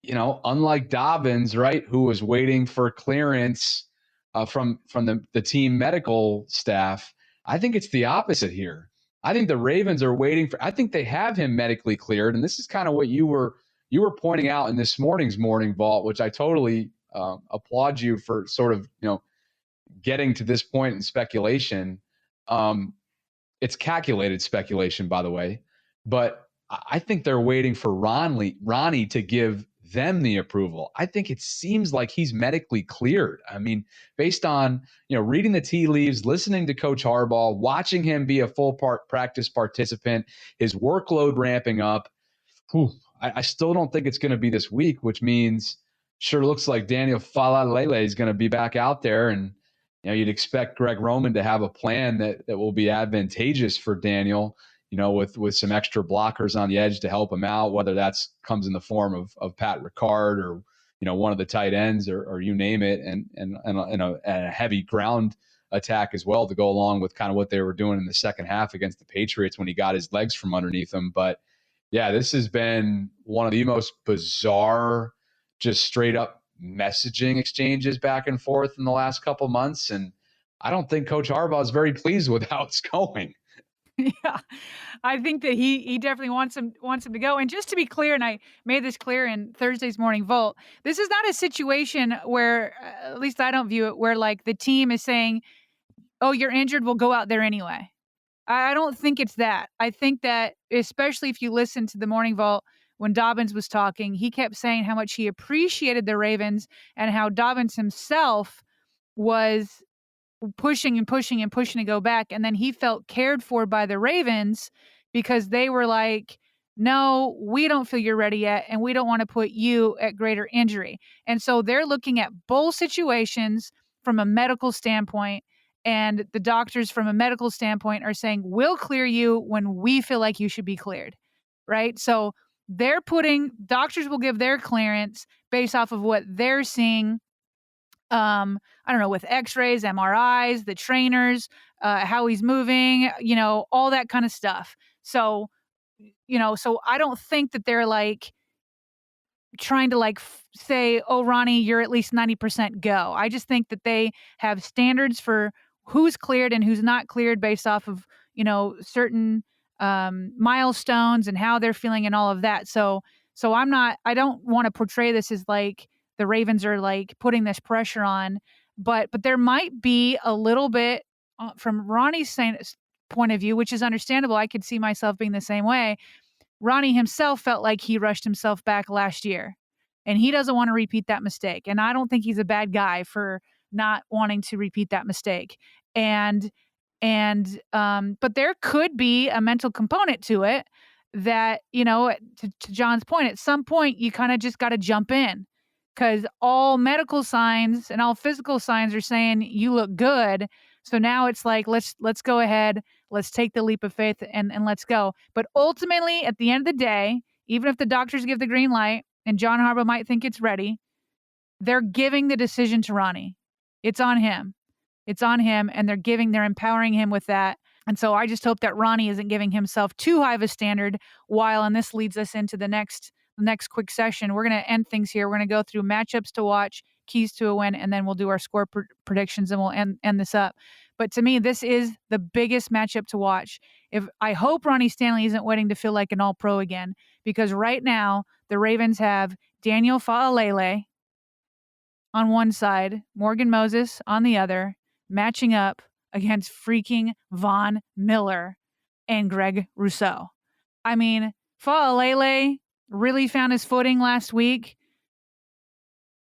unlike Dobbins, right, who was waiting for clearance from the team medical staff, I think it's the opposite here. I think the Ravens are waiting I think they have him medically cleared. And this is kind of what you were pointing out in this morning's morning vault, which I totally applaud you for sort of, getting to this point in speculation. It's calculated speculation, by the way, but I think they're waiting for Ronnie to give them the approval. I think it seems like he's medically cleared. I mean, based on, reading the tea leaves, listening to Coach Harbaugh, watching him be a full practice participant, his workload ramping up. I still don't think it's going to be this week, which means sure looks like Daniel Falalele is going to be back out there. And, you'd expect Greg Roman to have a plan that will be advantageous for Daniel, with some extra blockers on the edge to help him out, whether that's comes in the form of Pat Ricard or, one of the tight ends or you name it, and a heavy ground attack as well to go along with kind of what they were doing in the second half against the Patriots when he got his legs from underneath him. But yeah, this has been one of the most bizarre, just straight up messaging exchanges back and forth in the last couple months. And I don't think Coach Harbaugh is very pleased with how it's going. Yeah, I think that he definitely wants him to go. And just to be clear, and I made this clear in Thursday's morning vault, this is not a situation where, at least I don't view it, where like the team is saying, "Oh, you're injured, we'll go out there anyway." I don't think it's that. I think that, especially if you listen to the morning vault when Dobbins was talking, he kept saying how much he appreciated the Ravens and how Dobbins himself was pushing to go back. And then he felt cared for by the Ravens because they were like, no, we don't feel you're ready yet, and we don't want to put you at greater injury. And so they're looking at both situations from a medical standpoint, and the doctors from a medical standpoint are saying, we'll clear you when we feel like you should be cleared, right? So doctors will give their clearance based off of what they're seeing. I don't know, with x-rays, MRIs, the trainers, how he's moving, all that kind of stuff. So, so I don't think that they're like trying to say, oh, Ronnie, you're at least 90% go. I just think that they have standards for who's cleared and who's not cleared based off of, certain milestones and how they're feeling and all of that. So I don't want to portray this as like the Ravens are like putting this pressure on, but there might be a little bit from Ronnie's point of view, which is understandable. I could see myself being the same way. Ronnie himself felt like he rushed himself back last year, and he doesn't want to repeat that mistake. And I don't think he's a bad guy for not wanting to repeat that mistake. But there could be a mental component to it that, to John's point, at some point you kind of just got to jump in, because all medical signs and all physical signs are saying you look good. So now it's like, let's go ahead, let's take the leap of faith and let's go. But ultimately, at the end of the day, even if the doctors give the green light and John Harbaugh might think it's ready, they're giving the decision to Ronnie. It's on him. It's on him, and they're empowering him with that. And so I just hope that Ronnie isn't giving himself too high of a standard and this leads us into the next quick session. We're going to end things here. We're going to go through matchups to watch, keys to a win, and then we'll do our score predictions, and we'll end this up. But to me, this is the biggest matchup to watch. I hope Ronnie Stanley isn't waiting to feel like an all-pro again, because right now the Ravens have Daniel Falalele on one side, Morgan Moses on the other, matching up against freaking Von Miller. and Greg Rousseau. I mean, Fa'alele really found his footing last week.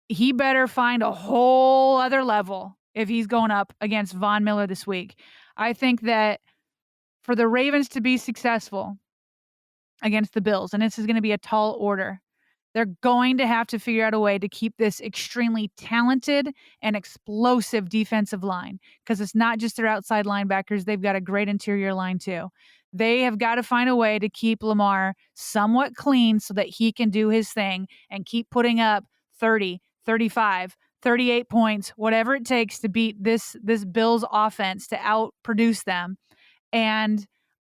He better find a whole other level if he's going up against Von Miller this week. I think that for the Ravens to be successful against the Bills, and this is going to be a tall order, they're going to have to figure out a way to keep this extremely talented and explosive defensive line, because it's not just their outside linebackers. They've got a great interior line too. They have got to find a way to keep Lamar somewhat clean so that he can do his thing and keep putting up 30, 35, 38 points, whatever it takes to beat this Bills offense, to outproduce them. And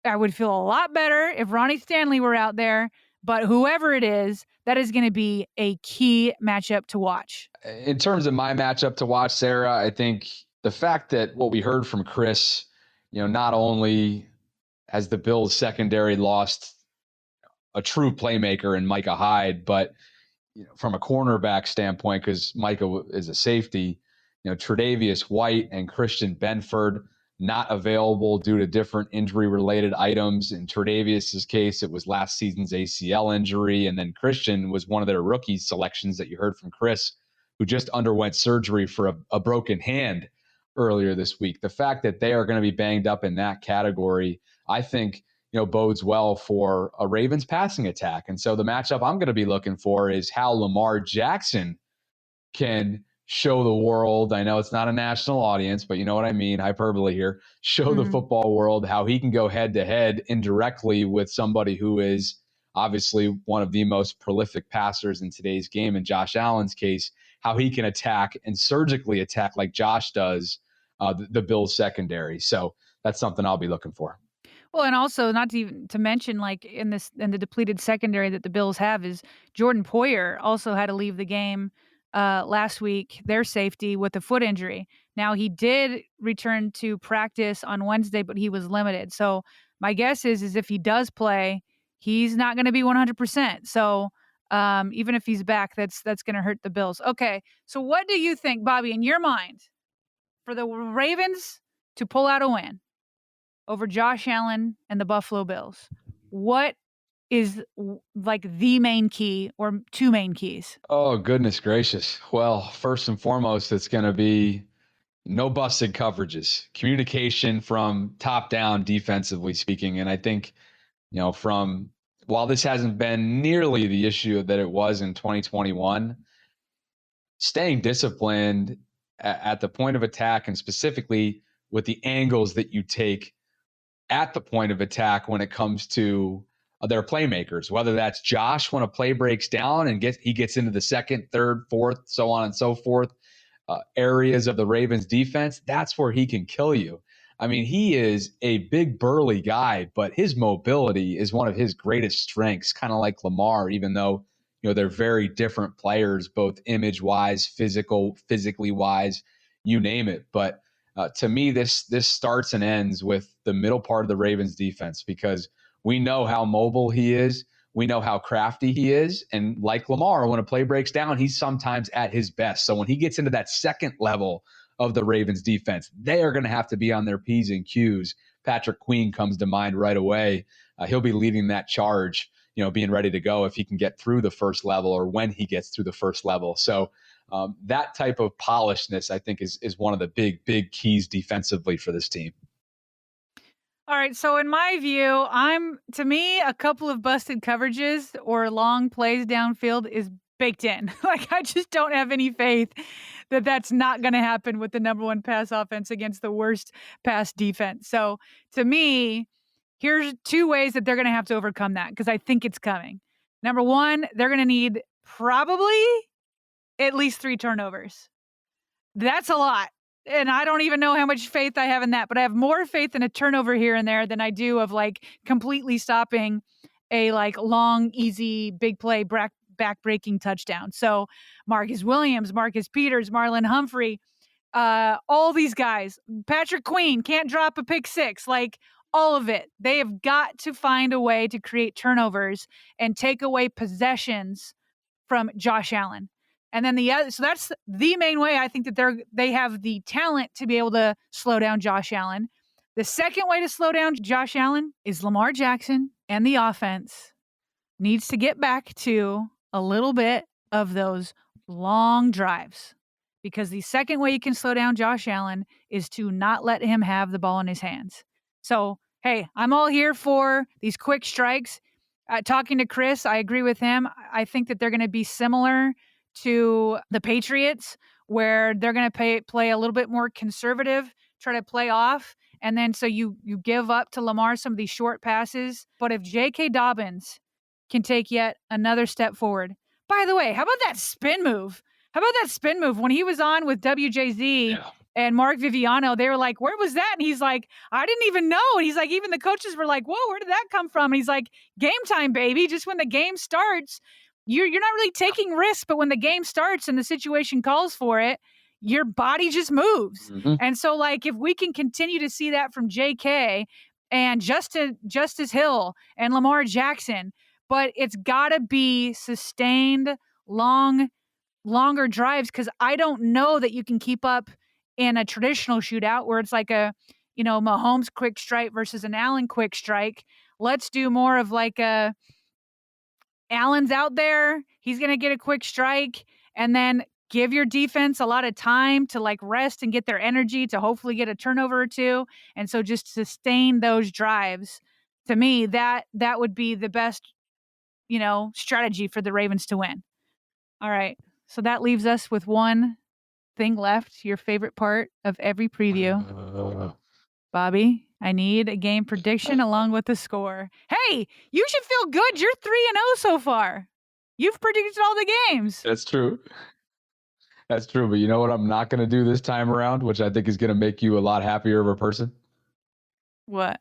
I would feel a lot better if Ronnie Stanley were out there, but whoever it is, that is going to be a key matchup to watch. In terms of my matchup to watch, Sarah, I think the fact that what we heard from Chris, not only has the Bills secondary lost a true playmaker in Micah Hyde, but from a cornerback standpoint, because Micah is a safety, Tre'Davious White and Christian Benford not available due to different injury-related items. In Tre'Davious' case, it was last season's ACL injury, and then Christian was one of their rookie selections that you heard from Chris, who just underwent surgery for a broken hand earlier this week. The fact that they are going to be banged up in that category, I think, bodes well for a Ravens passing attack. And so the matchup I'm going to be looking for is how Lamar Jackson can show the world. I know it's not a national audience, but you know what I mean, hyperbole here. Show the football world how he can go head to head indirectly with somebody who is obviously one of the most prolific passers in today's game. In Josh Allen's case, how he can attack and surgically attack like Josh does the Bills secondary. So that's something I'll be looking for. Well, and also not to even to mention, like in the depleted secondary that the Bills have, is Jordan Poyer also had to leave the game last week, their safety, with a foot injury. Now, he did return to practice on Wednesday, but he was limited. So my guess is if he does play, he's not going to be 100%. So even if he's back, that's going to hurt the Bills. Okay, so what do you think, Bobby, in your mind, for the Ravens to pull out a win over Josh Allen and the Buffalo Bills? What is like the main key or two main keys? Oh, goodness gracious. Well, first and foremost, it's going to be no busted coverages, communication from top down defensively speaking. And I think, while this hasn't been nearly the issue that it was in 2021, staying disciplined at the point of attack, and specifically with the angles that you take at the point of attack when it comes to their playmakers, whether that's Josh when a play breaks down and he gets into the second, third, fourth, so on and so forth, areas of the Ravens defense, that's where he can kill you. I mean, he is a big burly guy, but his mobility is one of his greatest strengths, kind of like Lamar, even though, they're very different players, both image wise, physically wise, you name it. But to me, this starts and ends with the middle part of the Ravens defense, because we know how mobile he is. We know how crafty he is. And like Lamar, when a play breaks down, he's sometimes at his best. So when he gets into that second level of the Ravens defense, they are going to have to be on their P's and Q's. Patrick Queen comes to mind right away. He'll be leading that charge, being ready to go if he can get through the first level, or when he gets through the first level. So that type of polishedness, I think, is one of the big keys defensively for this team. All right, so in my view, to me, a couple of busted coverages or long plays downfield is baked in. Like, I just don't have any faith that that's not going to happen with the number one pass offense against the worst pass defense. So to me, here's two ways that they're going to have to overcome that, because I think it's coming. Number one, they're going to need probably at least 3 turnovers. That's a lot. And I don't even know how much faith I have in that, but I have more faith in a turnover here and there than I do of like completely stopping a like long, easy, big play, back-breaking touchdown. So Marcus Williams, Marcus Peters, Marlon Humphrey, all these guys, Patrick Queen can't drop a pick six, like all of it. They have got to find a way to create turnovers and take away possessions from Josh Allen. And then so that's the main way I think that they have the talent to be able to slow down Josh Allen. The second way to slow down Josh Allen is Lamar Jackson and the offense needs to get back to a little bit of those long drives. Because the second way you can slow down Josh Allen is to not let him have the ball in his hands. So, hey, I'm all here for these quick strikes. Talking to Chris, I agree with him. I think that they're going to be similar to the Patriots, where they're going to play a little bit more conservative, try to play off. And then so you give up to Lamar some of these short passes. But if J.K. Dobbins can take yet another step forward. By the way, how about that spin move? When he was on with WJZ and Mark Viviano, they were like, where was that? And he's like, I didn't even know. And he's like, even the coaches were like, whoa, where did that come from? And he's like, game time, baby. Just when the game starts, you're not really taking risks, but when the game starts and the situation calls for it, your body just moves. Mhm. And so, like, if we can continue to see that from JK and Justice Hill and Lamar Jackson, but it's got to be sustained, longer drives, because I don't know that you can keep up in a traditional shootout where it's like a, Mahomes quick strike versus an Allen quick strike. Let's do more of like a Allen's out there, he's going to get a quick strike, and then give your defense a lot of time to like rest and get their energy to hopefully get a turnover or two. And so just sustain those drives. To me, that would be the best, strategy for the Ravens to win. All right. So that leaves us with one thing left, your favorite part of every preview. Bobby, I need a game prediction along with the score. Hey, you should feel good. You're 3-0 so far. You've predicted all the games. That's true. That's true. But you know what I'm not going to do this time around, which I think is going to make you a lot happier of a person? What?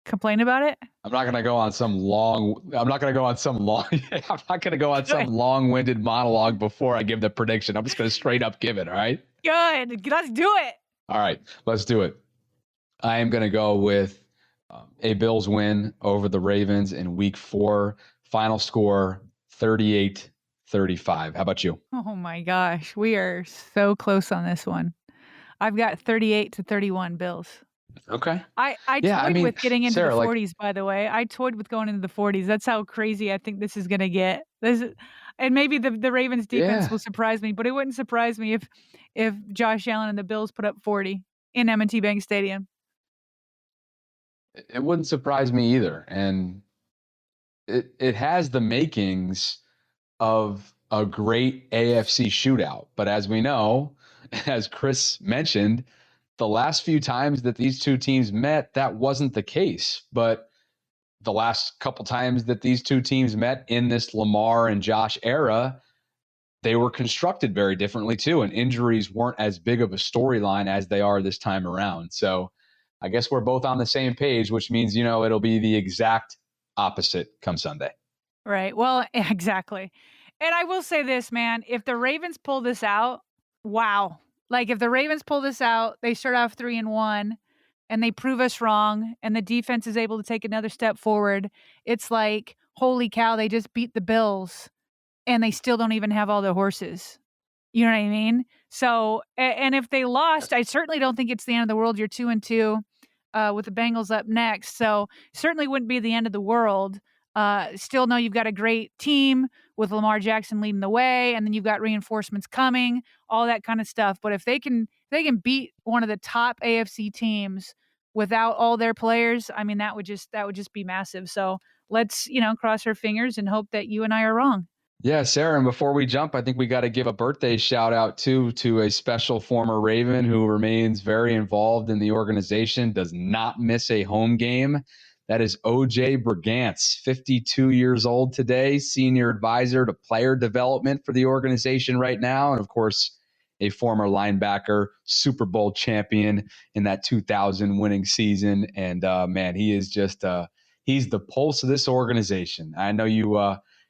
Complain about it? I'm not going to go on some long-winded monologue before I give the prediction. I'm just going to straight up give it. All right. Good. Let's do it. All right. Let's do it. I am going to go with a Bills win over the Ravens in week 4. Final score 38-35. How about you? Oh my gosh. We are so close on this one. I've got 38-31 Bills. Okay. I toyed with getting into the 40s, by the way. I toyed with going into the 40s. That's how crazy I think this is going to get. And maybe the Ravens defense will surprise me, but it wouldn't surprise me if Josh Allen and the Bills put up 40 in M&T Bank Stadium. It wouldn't surprise me either. And it has the makings of a great AFC shootout. But as we know, as Chris mentioned, the last few times that these two teams met, that wasn't the case. But the last couple times that these two teams met in this Lamar and Josh era, they were constructed very differently too. And injuries weren't as big of a storyline as they are this time around. So I guess we're both on the same page, which means, it'll be the exact opposite come Sunday. Right. Well, exactly. And I will say this, man, if the Ravens pull this out, wow. Like if the Ravens pull this out, they start off 3-1 and they prove us wrong and the defense is able to take another step forward. It's like, holy cow, they just beat the Bills and they still don't even have all the horses. You know what I mean? So, and if they lost, I certainly don't think it's the end of the world. You're 2-2 with the Bengals up next. So certainly wouldn't be the end of the world. Still know you've got a great team with Lamar Jackson leading the way, and then you've got reinforcements coming, all that kind of stuff. But if they can beat one of the top AFC teams without all their players, I mean, that would just be massive. So let's, cross our fingers and hope that you and I are wrong. Yeah, Sarah, and before we jump, I think we got to give a birthday shout out to a special former Raven who remains very involved in the organization, does not miss a home game. That is OJ Brigance, 52 years old today, senior advisor to player development for the organization right now. And of course, a former linebacker, Super Bowl champion in that 2000 winning season. And man, he is just, he's the pulse of this organization. I know you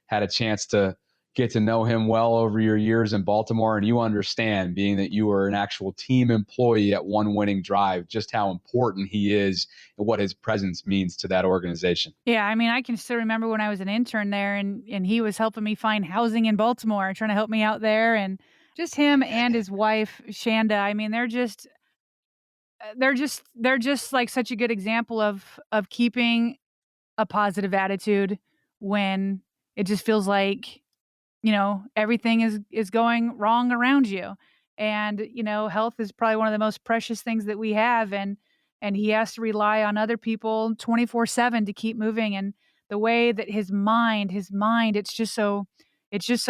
had a chance to get to know him well over your years in Baltimore, and you understand, being that you were an actual team employee at one winning drive, just how important he is and what his presence means to that organization. Yeah, I mean, I can still remember when I was an intern there and he was helping me find housing in Baltimore, trying to help me out there, and just him and his wife, Shanda. I mean, they're just they're just like such a good example of keeping a positive attitude when it just feels like, everything is going wrong around you. And, health is probably one of the most precious things that we have. And he has to rely on other people 24/7 to keep moving. And the way that his mind, it's just so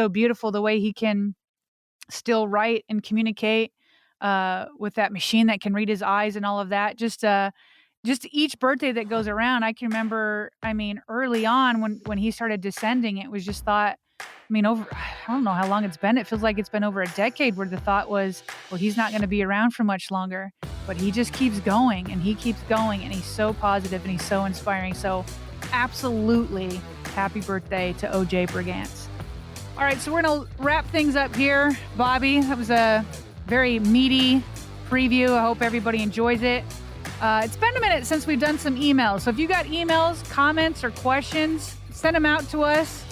beautiful the way he can still write and communicate with that machine that can read his eyes and all of that. Just each birthday that goes around, I can remember, early on when he started descending, it was just thought, I don't know how long it's been. It feels like it's been over a decade where the thought was, well, he's not going to be around for much longer. But he just keeps going and he keeps going, and he's so positive and he's so inspiring. So absolutely happy birthday to OJ Brigance. All right, so we're going to wrap things up here. Bobby, that was a very meaty preview. I hope everybody enjoys it. It's been a minute since we've done some emails. So if you got emails, comments, or questions, send them out to us.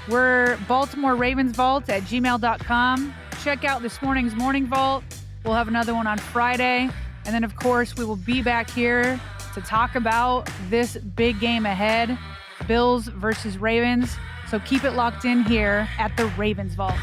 We're BaltimoreRavensVault at gmail.com. Check out this morning's Morning Vault. We'll have another one on Friday. And then, of course, we will be back here to talk about this big game ahead, Bills versus Ravens. So keep it locked in here at the Ravens Vault.